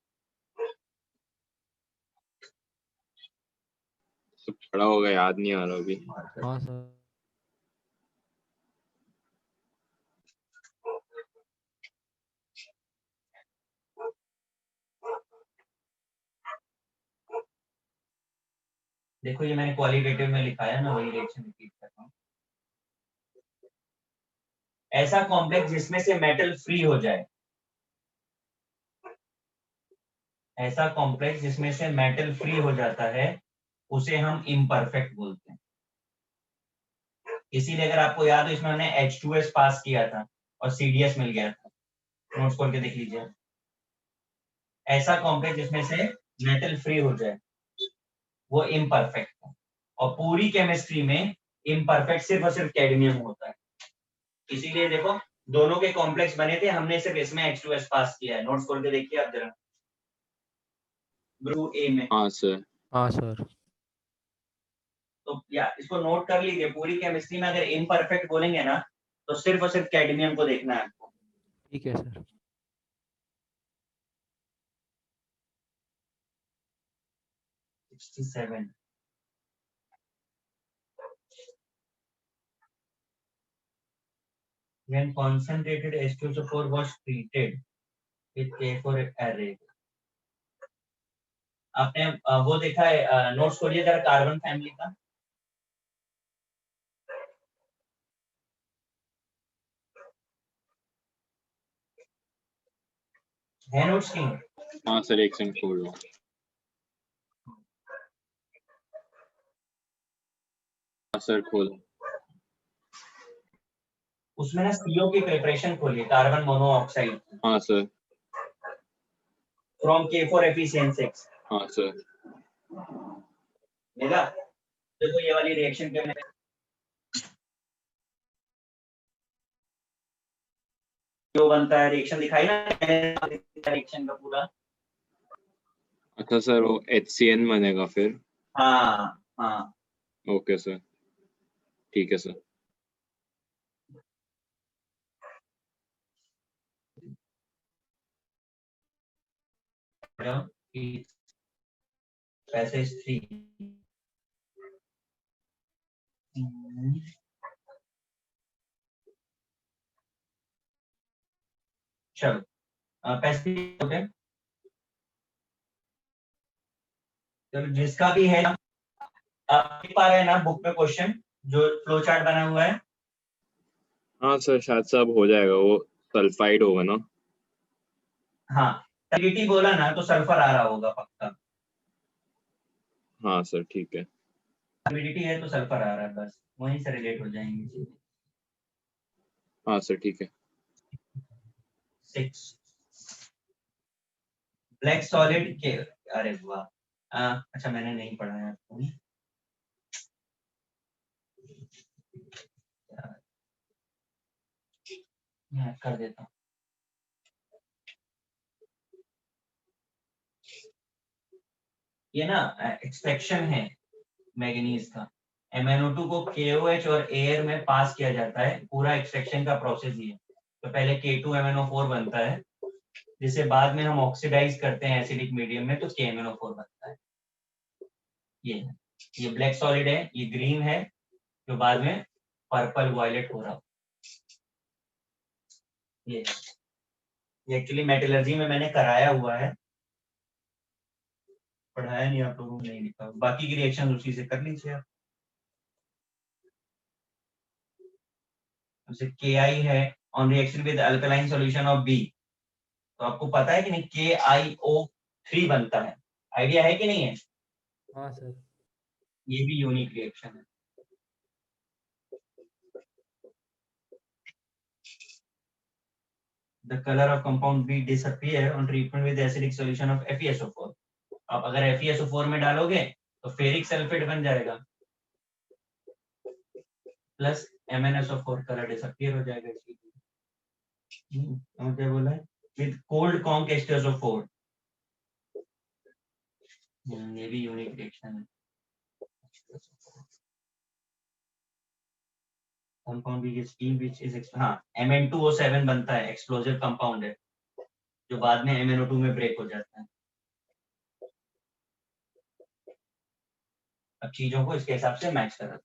सब पढ़ा होगा, याद नहीं आ रहा अभी। हाँ सर। देखो ये मैंने क्वालिटेटिव में लिखा है ना, वही रिएक्शन रिपीट कर रहा हूँ। ऐसा कॉम्प्लेक्स जिसमें से मेटल फ्री हो जाए, ऐसा कॉम्प्लेक्स जिसमें से मेटल फ्री हो जाता है उसे हम इम्परफेक्ट बोलते हैं। इसीलिए अगर आपको याद हो, इसमें हमने H2S पास किया था और CDS मिल गया था। नोट्स खोल के देख लीजिए। ऐसा कॉम्प्लेक्स जिसमें से मेटल फ्री हो जाए वो इम्परफेक्ट है, और पूरी केमिस्ट्री में इम्परफेक्ट सिर्फ और सिर्फ कैडमियम होता है। इसीलिए देखो दोनों के कॉम्प्लेक्स बने थे, हमने सिर्फ इसमें H2S पास किया है। नोट्स खोल के देखिए आप जरा, ग्रुप A में। हाँ सर। हाँ सर। तो या इसको नोट कर लीजिए, पूरी केमिस्ट्री में अगर इम्परफेक्ट बोलेंगे ना तो सिर्फ और सिर्फ कैडमियम को देखना है आपको। ठीक है sir. When concentrated H2SO4 was treated with K4 array, आपने वो देखा है? नोट्स खोलिए जरा कार्बन फैमिली का। है नोट्स की? हाँ सर, एक सेकंड खोल लो। हाँ सर खोल। उसमें ना CO की प्रिपरेशन खोलिए, कार्बन मोनोऑक्साइड। हाँ सर। फ्रॉम K4FeCN6 हाँ सर। मिला। देखो ये वाली रिएक्शन क्या है, जो बनता है रिएक्शन दिखाई ना रिएक्शन का पूरा। अच्छा सर, वो HCN बनेगा फिर। हाँ हाँ ओके सर, ठीक है सर। पैसेज 3। चलो पैसेज ओके। चलो जिसका भी है आप लिख पा रहे हैं ना बुक में क्वेश्चन जो फ्लो चार्ट बना हुआ है। हाँ सर, शायद सब हो जाएगा, वो सल्फाइड होगा ना। हाँ सल्फिटी बोला ना तो सल्फर आ रहा होगा पक्का। हाँ सर, ठीक है। सल्फिडिटी है तो सल्फर आ रहा है, बस वहीं से रिलेट हो जाएंगे चीजें। हाँ सर, ठीक है। 6 ब्लैक सॉलिड के, अरे वाह अच्छा मैंने नहीं पढ़ा है आपको। मैं कर देता हूँ। ये ना एक्सट्रैक्शन है मैंगनीज का। MnO2 को KOH और एयर में पास किया जाता है, पूरा एक्सट्रैक्शन का प्रोसेस ही है। तो पहले K2MnO4 बनता है, जिसे बाद में हम ऑक्सीडाइज करते हैं एसिडिक मीडियम में तो KMnO4 बनता है। ये ब्लैक सॉलिड है, ये ग्रीन है जो बाद में पर्पल वायलेट हो रहा। ये एक्चुअली मेटलर्जी में मैंने कराया हुआ है, पढ़ाया नहीं आप लोगों को, नहीं लिखा। बाकी की रिएक्शन उसी से कर लीजिए आप। जैसे KI है on reaction with alkaline solution of B, तो आपको पता है कि नहीं KiO3 बनता है, आइडिया है कि नहीं है? हाँ सर। ये भी यूनिक रिएक्शन है। The color of compound B disappear on treatment with acidic solution of FeSO4. आप अगर FeSO4 में डालोगे तो फेरिक सल्फेट बन जाएगा, प्लस MnSO4 कलर डिसअपियर हो जाएगा। क्या बोला है? With cold conc H2SO4। ये भी यूनिक रिएक्शन है। कंपाउंड भी स्टीम व्हिच इज हाँ Mn2O7 बनता है, एक्सप्लोसिव कंपाउंड है जो बाद में MnO2 में ब्रेक हो जाता है। अब चीजों को इसके हिसाब से मैच करा।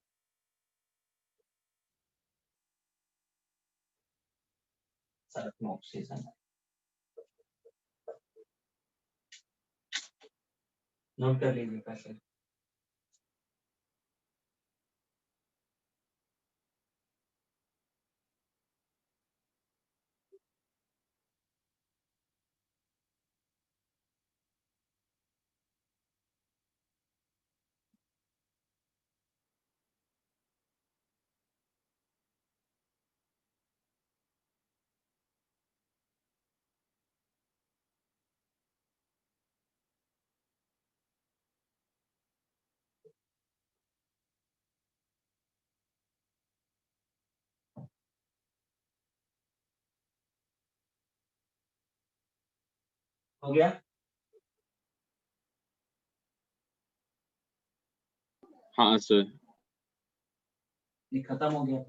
सल्फर ऑक्सीजन नोट कर लीजिए पैसे। हो गया? हाँ सर। ये खत्म हो गया।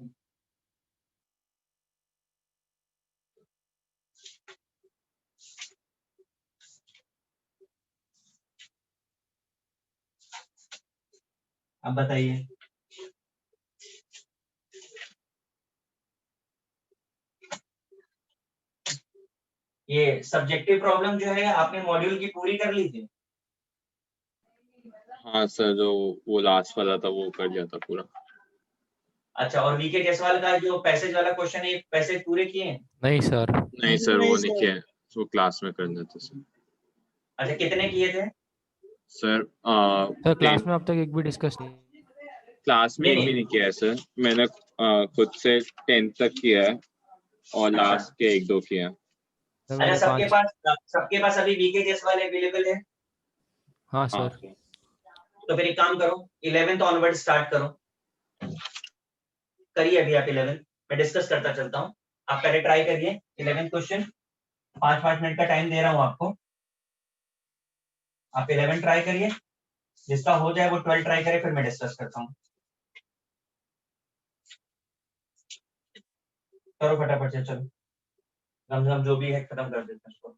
अब बताइए ये सब्जेक्टिव प्रॉब्लम जो है आपने मॉड्यूल की पूरी कर ली थी? हाँ सर, जो वो लास्ट वाला था वो कर लिया था पूरा। अच्छा, और वीके जायसवाल का जो पैसेज वाला क्वेश्चन है, पैसेज पूरे किए हैं? नहीं सर। नहीं सर, वो नहीं किया है, वो क्लास में करना था सर। अच्छा कितने किए थे? सर सर क्लास में अब तक एक भी डिस्कस नहीं। क्लास में नहीं, एक भी नहीं। नहीं किया है सर, मैंने खुद से 10th तक किया है और अच्छा। लास्ट के 1-2 किए हैं। सर अच्छा, मैंने सबके पास अभी वीकेजेस वाले अवेलेबल है? हाँ हाँ सर। सर। तो फिर एक काम करो, 11th ऑनवर्ड स्टार्ट करो। करिए अभी आप 11, मैं डिस्कस करता चलता हूँ। आप पहले ट्राई करिए 11 क्वेश्चन, 5-5 मिनट का टाइम दे रहा हूँ आपको। आप 11 ट्राई करिए, जिसका हो जाए वो 12 ट्राई करे, फिर मैं डिस्कस करता हूँ। करो फटाफट से, चलो गम जो भी है खत्म कर देते हैं उसको।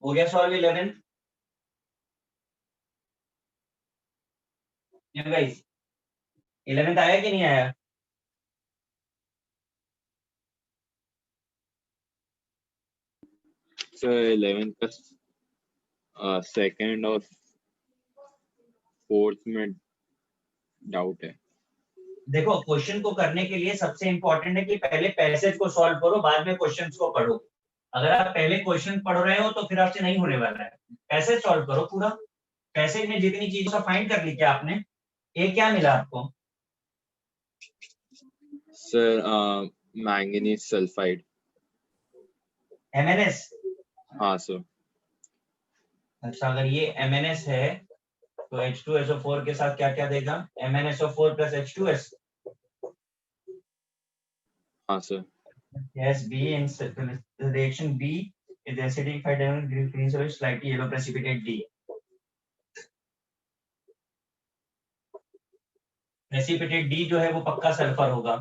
हो गया सॉल्व 11? गाइस 11th आया कि नहीं आया? सर 11th का सेकंड और फोर्थ में डाउट है। देखो, क्वेश्चन को करने के लिए सबसे इंपॉर्टेंट है कि पहले पैसेज को सॉल्व करो, बाद में क्वेश्चंस को पढ़ो। अगर आप पहले क्वेश्चन पढ़ रहे हो तो फिर आपसे नहीं होने वाला है। पैसेज सॉल्व करो पूरा। पैसेज में जितनी चीजों का फाइंड कर ली क्या आपने? एक क्या मिला आपको? Sir manganese sulphide. MnS? हाँ सर। अच्छा, अगर ये MnS है तो H2SO4 के साथ क्या क्या देगा? MnSO4 plus H2S। हाँ sir. Gas B in the reaction B is acidified and green solid slightly yellow precipitate D. Precipitate D जो है वो पक्का सल्फर होगा।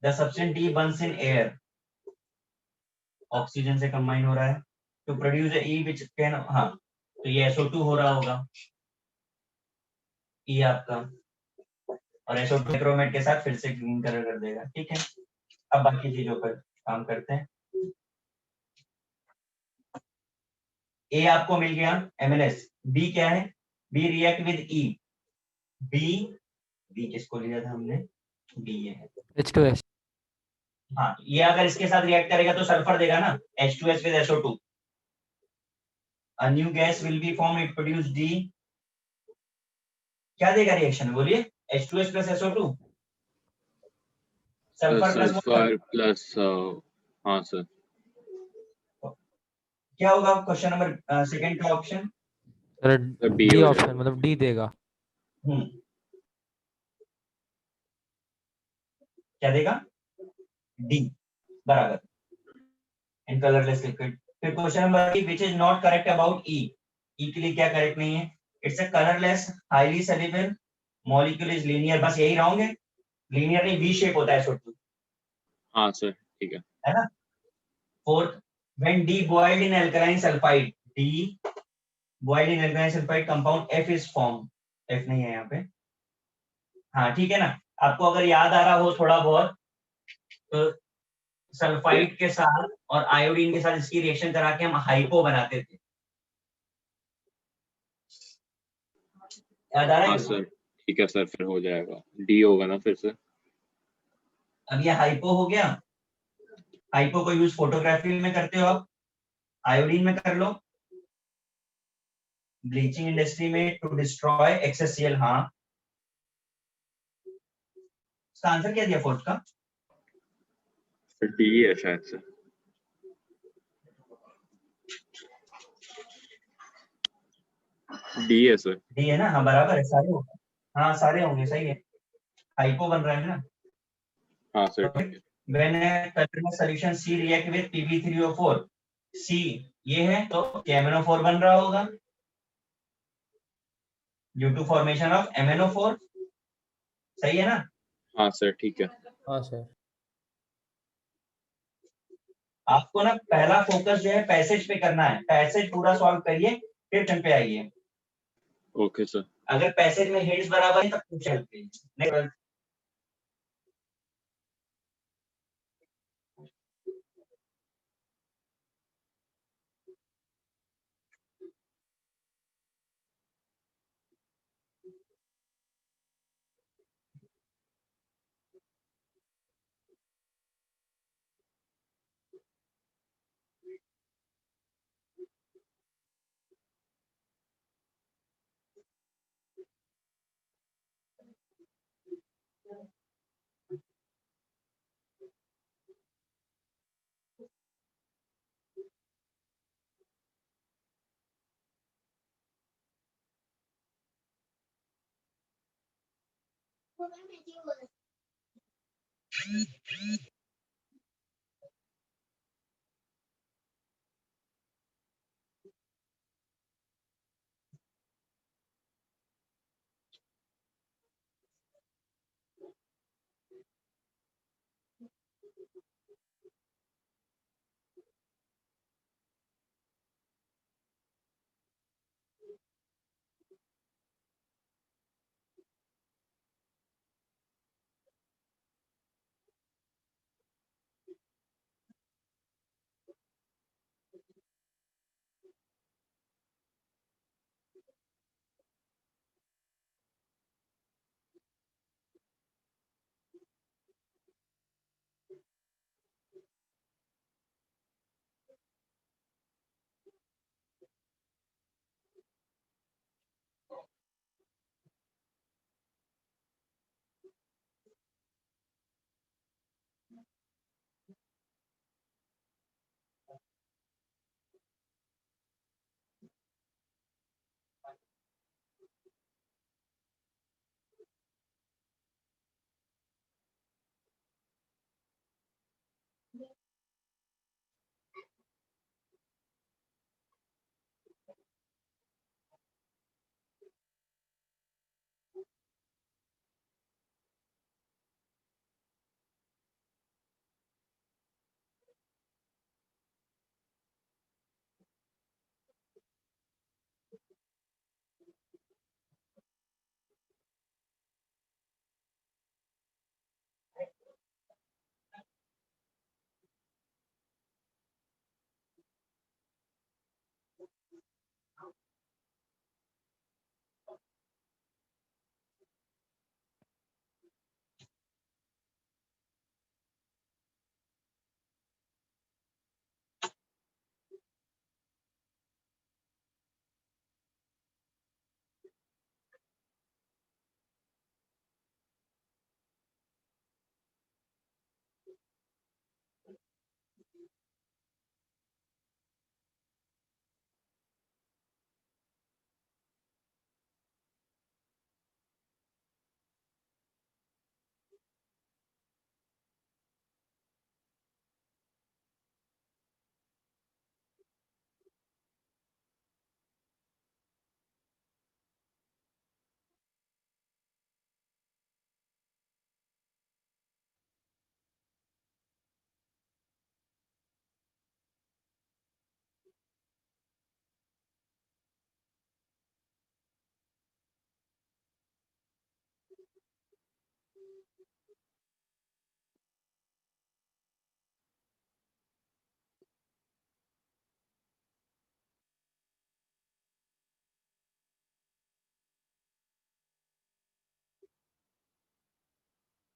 The substance D burns in air. Oxygen से कंबाइन हो रहा है to produce E which can, हाँ तो ये SO2 हो रहा होगा, ई आपका, और SO2 क्रोमेट के साथ फिर से ग्रीन कलर कर देगा। ठीक है, अब बाकी चीजों पर काम करते हैं। ए आपको मिल गया MnS, बी क्या है, B react with E, B B किसको लिया था हमने, बी ये है, H2S. हाँ ये अगर इसके साथ रिएक्ट करेगा तो सल्फर देगा ना, H2S with SO2, a new gas will be formed, it produce D, क्या देगा रिएक्शन में बोलिए, H2S plus SO2, sulphur plus sulphur plus, हाँ सर, क्या होगा क्वेश्चन नंबर सेकंड का ऑप्शन, सर B D हो ऑप्शन जाएगा। मतलब D देगा। क्या देगा, डी बराबर, इन कलरलेस लिक्विड। फिर question number which is not correct about E, E के लिए क्या करेक्ट नहीं है, it's a colourless highly soluble molecule is linear, बस यही रहोगे, लीनियर नहीं वी शेप होता है SO2, हाँ सर ठीक है ना। Fourth, when D boiled in alkaline sulphide, D boiled in alkaline sulphide compound F is form, F नहीं है यहाँ पे, हाँ ठीक है ना। आपको अगर याद आ रहा हो थोड़ा बहुत तो सल्फाइड के साथ और आयोडीन के साथ इसकी रिएक्शन करा के हम हाइपो बनाते थे, याद आ रहा हाँ है। सर ठीक है सर, फिर हो जाएगा, D होगा ना फिर से। अब ये हाइपो हो गया, हाइपो को यूज फोटोग्राफी में करते हो आप, आयोडीन में कर लो, ब्लीचिंग इंडस्ट्री में टू डिस्ट्रॉय एक्सेस हाँ, इसका आंसर क्या दिया फोर्थ का, D है शायद से, D है सर। डी है ना, हाँ बराबर है, सारे होंगे, हाँ सारे होंगे, सही है, हाइपो बन रहा है ना। हाँ सर ठीक है। When a colorless solution C react with Pb3O4, C ये है तो MnO4 बन रहा होगा due to formation of MnO4, सही है ना। हाँ सर ठीक है। हाँ सर। आपको ना पहला फोकस जो है पैसेज पे करना है, पैसेज पूरा सॉल्व करिए फिर टर्न पे आइए, ओके सर। अगर पैसेज में हिट्स बराबर है तब कुछ चलते हैं।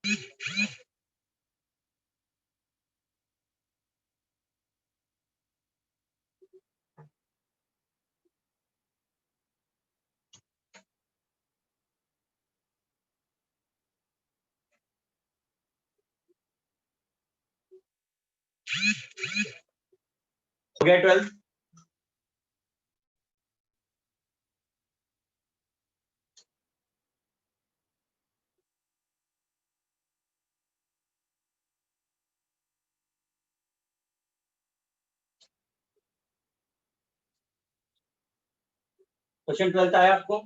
हो गया 12th? क्वेश्चन 12th आया आपको?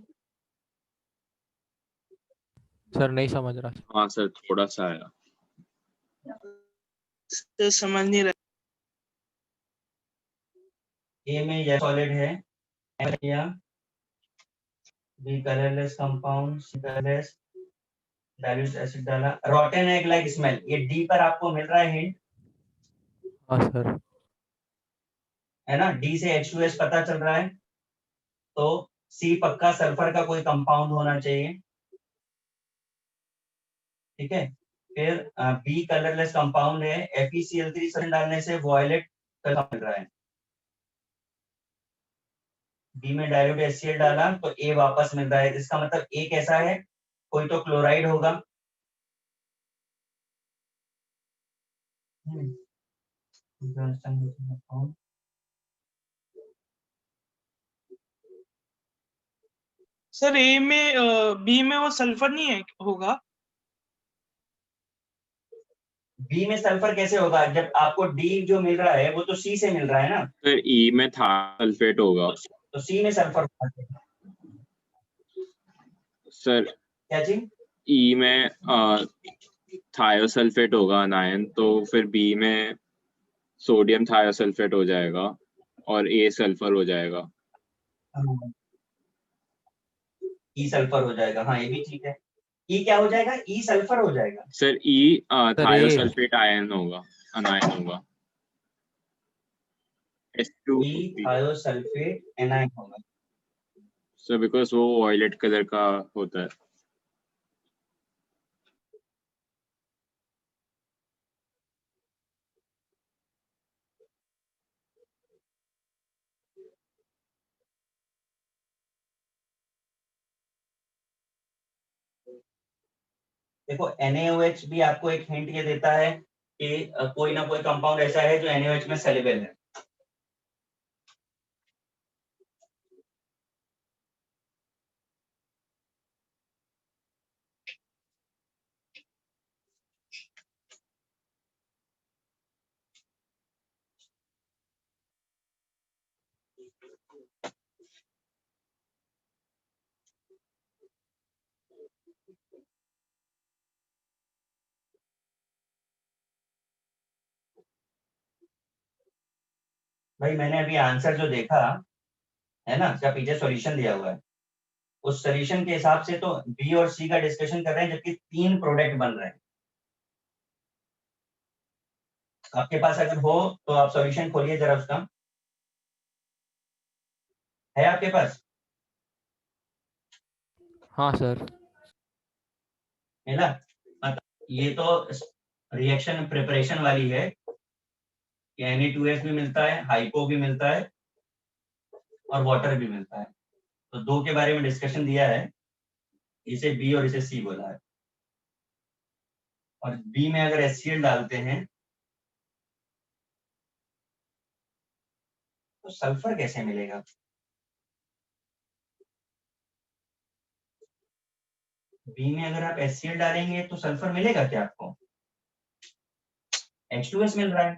सर नहीं समझ रहा। हाँ सर, थोड़ा सा आया। तो समझ नहीं रहा। ए में यह सॉलिड है, या बी कलरलेस कंपाउंड, सी कलरलेस, डाइल्यूट एसिड डाला, रॉटन एग लाइक स्मेल। ये डी पर आपको मिल रहा है हिंट, हाँ सर। है ना? डी से H2S पता चल रहा है, तो सी पक्का सल्फर का कोई कंपाउंड होना चाहिए। ठीक है, फिर बी कलरलेस कंपाउंड है, FeCl3 डालने से वॉयलेट कलर मिल रहा है। बी में डाइल्यूट HCl डाला तो ए वापस मिल रहा है। इसका मतलब ए कैसा है? कोई तो क्लोराइड होगा। सर ए में बी में वो सल्फर नहीं है होगा? बी में सल्फर कैसे होगा जब आपको डी जो मिल रहा है वो तो सी से मिल रहा है ना? सर ई में था सल्फेट होगा। तो सी में सल्फर होगा। सर क्या चीज? ई में थायोसल्फेट होगा अनायन, तो फिर बी में सोडियम थायोसल्फेट हो जाएगा और ए सल्फर हो जाएगा। ई सल्फर हो जाएगा, हाँ ये भी ठीक है। ई क्या हो जाएगा? ई सल्फर हो जाएगा। सर ई सर ए थायोसल्फेट आयन होगा, अनायन होगा। ई H2O3। थायोसल्फेट एनायन होगा। सर बिकॉज वो वॉयलेट कलर का होता है। देखो NaOH भी आपको एक हिंट ये देता है कि कोई ना कोई कंपाउंड ऐसा है जो NaOH में सेलेबल है। भाई मैंने अभी आंसर जो देखा है ना, इसका पीछे सॉल्यूशन दिया हुआ है, उस सॉल्यूशन के हिसाब से तो बी और सी का डिस्कशन कर रहे हैं, जबकि 3 प्रोडक्ट बन रहे हैं। आपके पास अगर हो तो आप सॉल्यूशन खोलिए जरा उसका, है आपके पास? हाँ सर। है ना? ये तो रिएक्शन प्रिपरेशन वाली है कि Na2S भी मिलता है, हाइपो भी मिलता है और वाटर भी मिलता है। तो दो के बारे में डिस्कशन दिया है, इसे बी और इसे सी बोला है। और बी में अगर HCl डालते हैं तो सल्फर कैसे मिलेगा? बी में अगर आप HCl डालेंगे तो सल्फर मिलेगा क्या आपको? H2S मिल रहा है।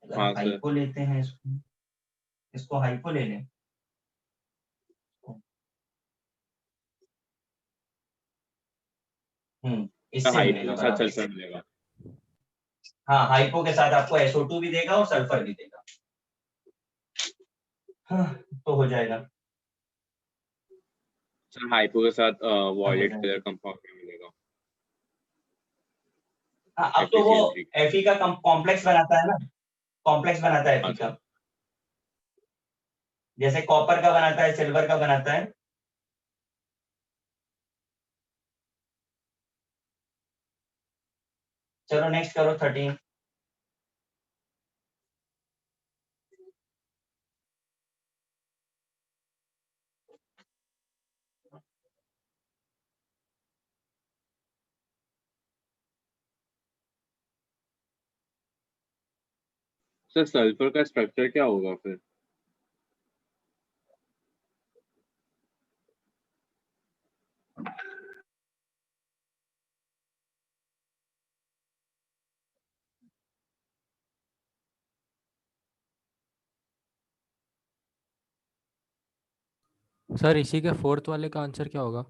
अगर हाँ सर। हाइपो लेते हैं इसको हाइपो ले लें, इससे हाइपो मिलेगा के साथ बराबर। सल्फर मिलेगा। हाँ, हाइपो के साथ आपको SO2 भी देगा और सल्फर भी देगा। हाँ, तो हो जाएगा। सर हाइपो के साथ हो वॉयलेट जाएगा। कलर कंपाउंड मिलेगा। हाँ, अब तो वो FeCl3। Fe का कॉम्प्लेक्स बनाता है ना, कॉम्प्लेक्स बनाता है हाँ Fe सर। का, जैसे कॉपर का बनाता है, सिल्वर का बनाता है। चलो नेक्स्ट करो 13। सर सल्फर का स्ट्रक्चर क्या होगा फिर? सर इसी के फोर्थ वाले का आंसर क्या होगा?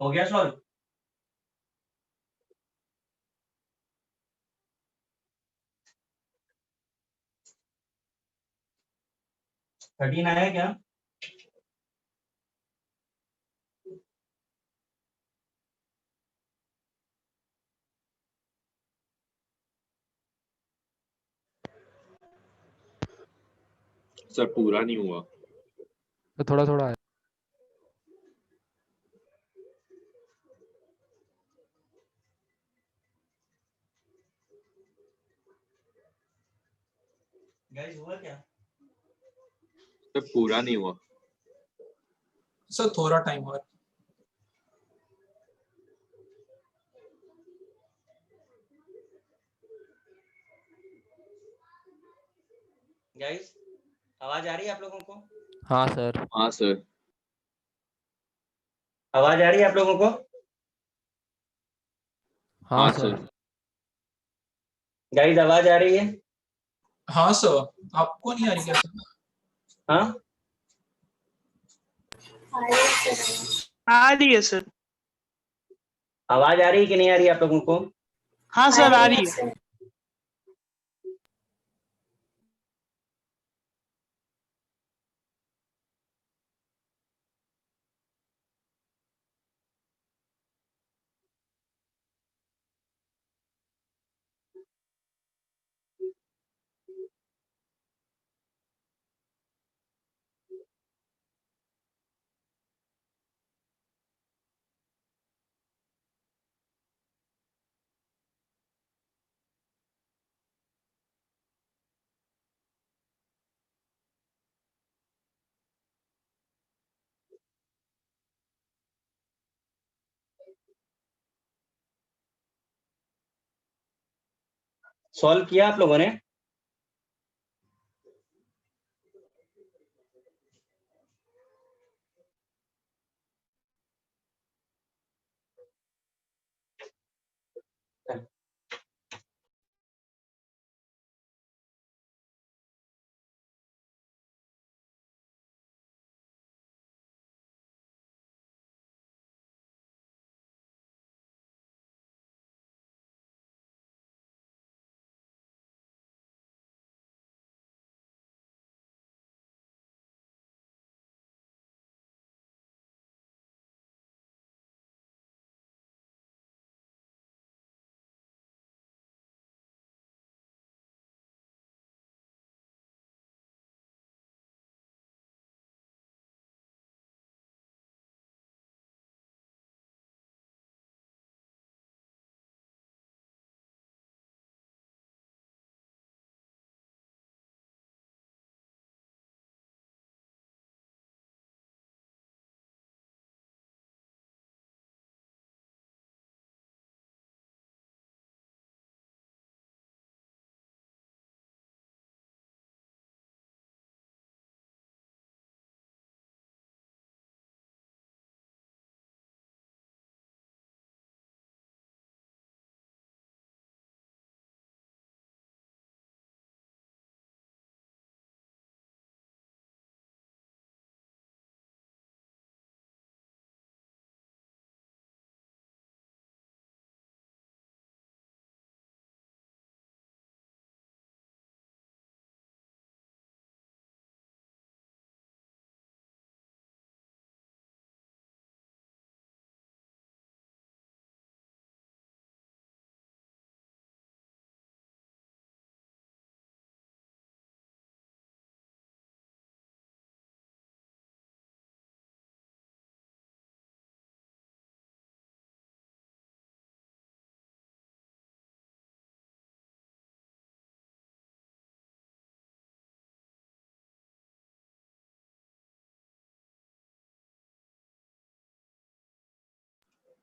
हो गया सॉल्व? थर्टीन आया क्या? सर पूरा नहीं हुआ। तो थोड़ा थोड़ा है। गाइस हुआ क्या? सर पूरा नहीं हुआ। सर थोड़ा टाइम और। गाइस आवाज आ रही है आप लोगों को? हाँ सर। हाँ सर। आवाज आ रही है आप लोगों को? हाँ हाँ सर। सर। गाइस आवाज आ रही है? हाँ सर, आपको नहीं आ रही क्या सर? हाँ आ रही है सर। आवाज आ रही है कि नहीं आ रही है आप लोगों को? हाँ सर आ रही है। सॉल्व किया आप लोगों ने?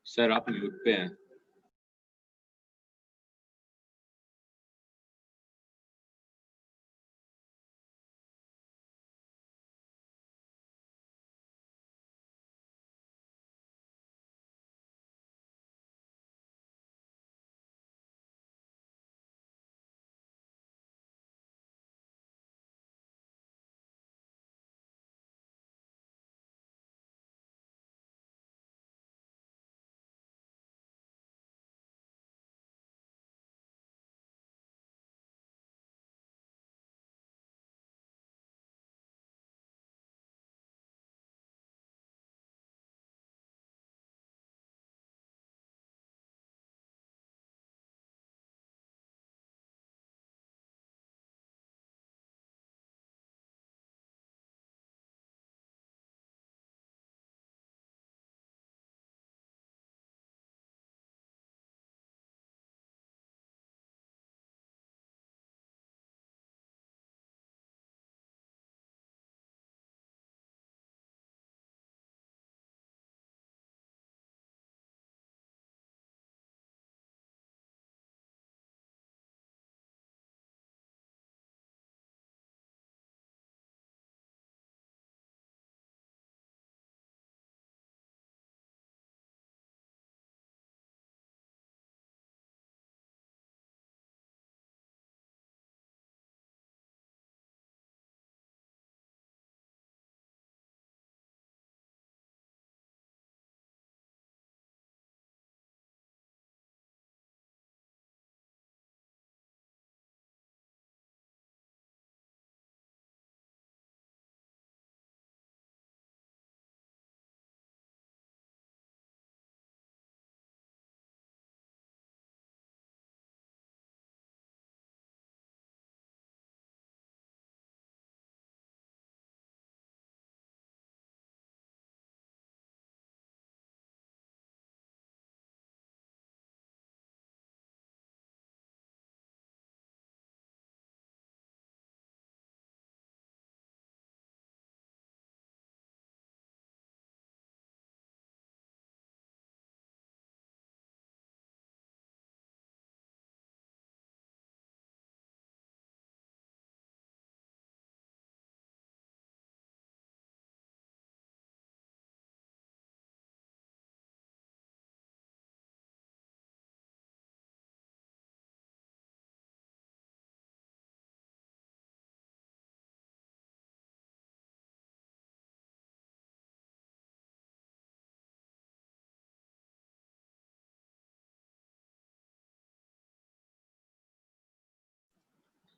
सर आप म्यूट पे हैं।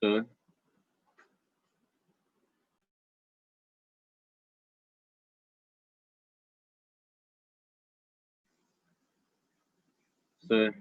सर सर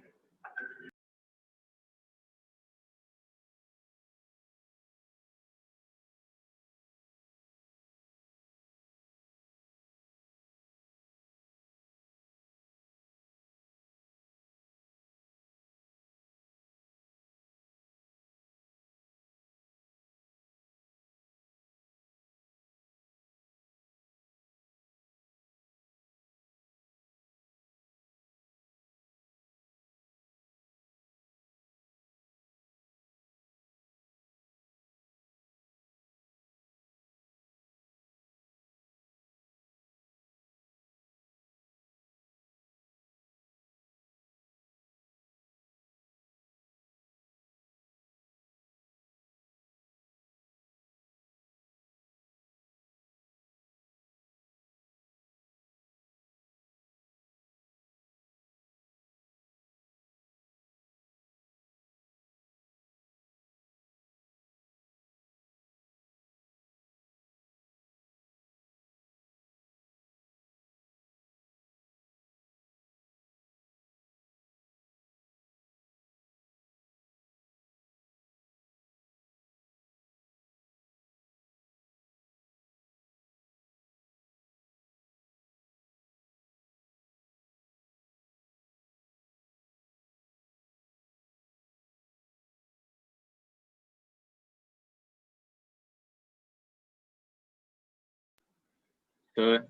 सर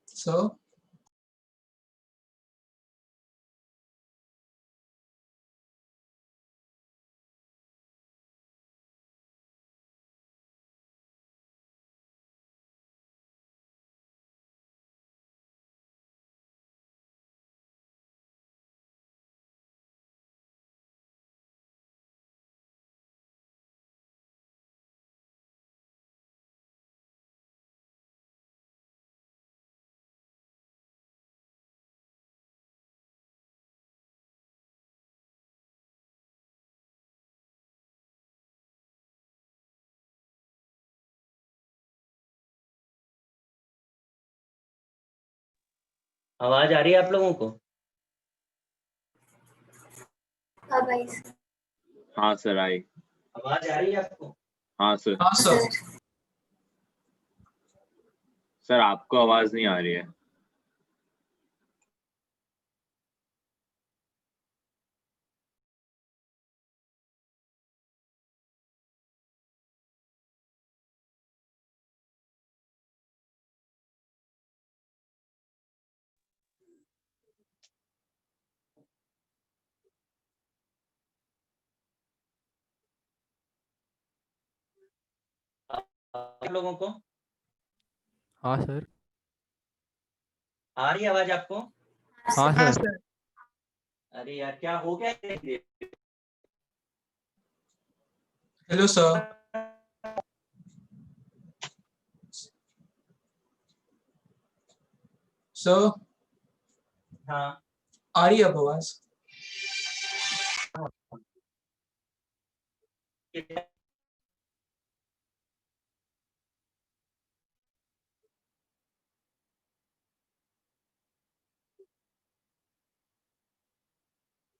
सर आवाज आ रही है आप लोगों को? हाँ भाई हाँ सर आई। आवाज आ रही है आपको? हाँ सर। हाँ सर सर आपको आवाज नहीं आ रही है। आप लोगों को हाँ सर। आ रही है आवाज आपको? हाँ हाँ सर। सर। अरे यार क्या हो गया? हेलो सर सर हाँ आ रही है अब आवाज?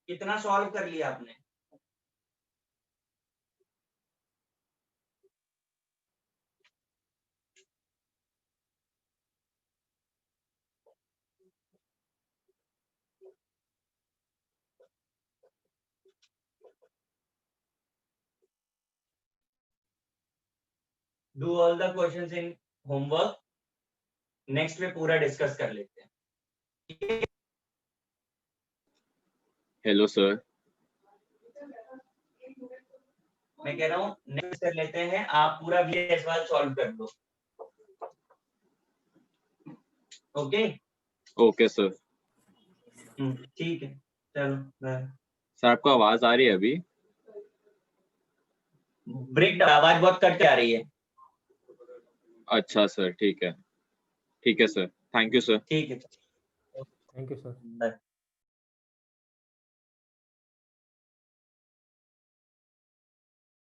कितना सॉल्व कर लिया आपने? Do all the questions in homework. Next में पूरा डिस्कस कर लेते हैं। Hello sir. मैं कह रहा हूँ नेक्स्ट कर लेते हैं, आप पूरा वीएस सवाल सॉल्व कर लो। Okay okay sir. ठीक है, चलो बाय। सर आपको आवाज आ रही है अभी? ब्रेक आवाज बहुत कट के आ रही है। अच्छा सर ठीक है। ठीक है सर, थैंक यू सर। ठीक है। Thank you sir. बाय।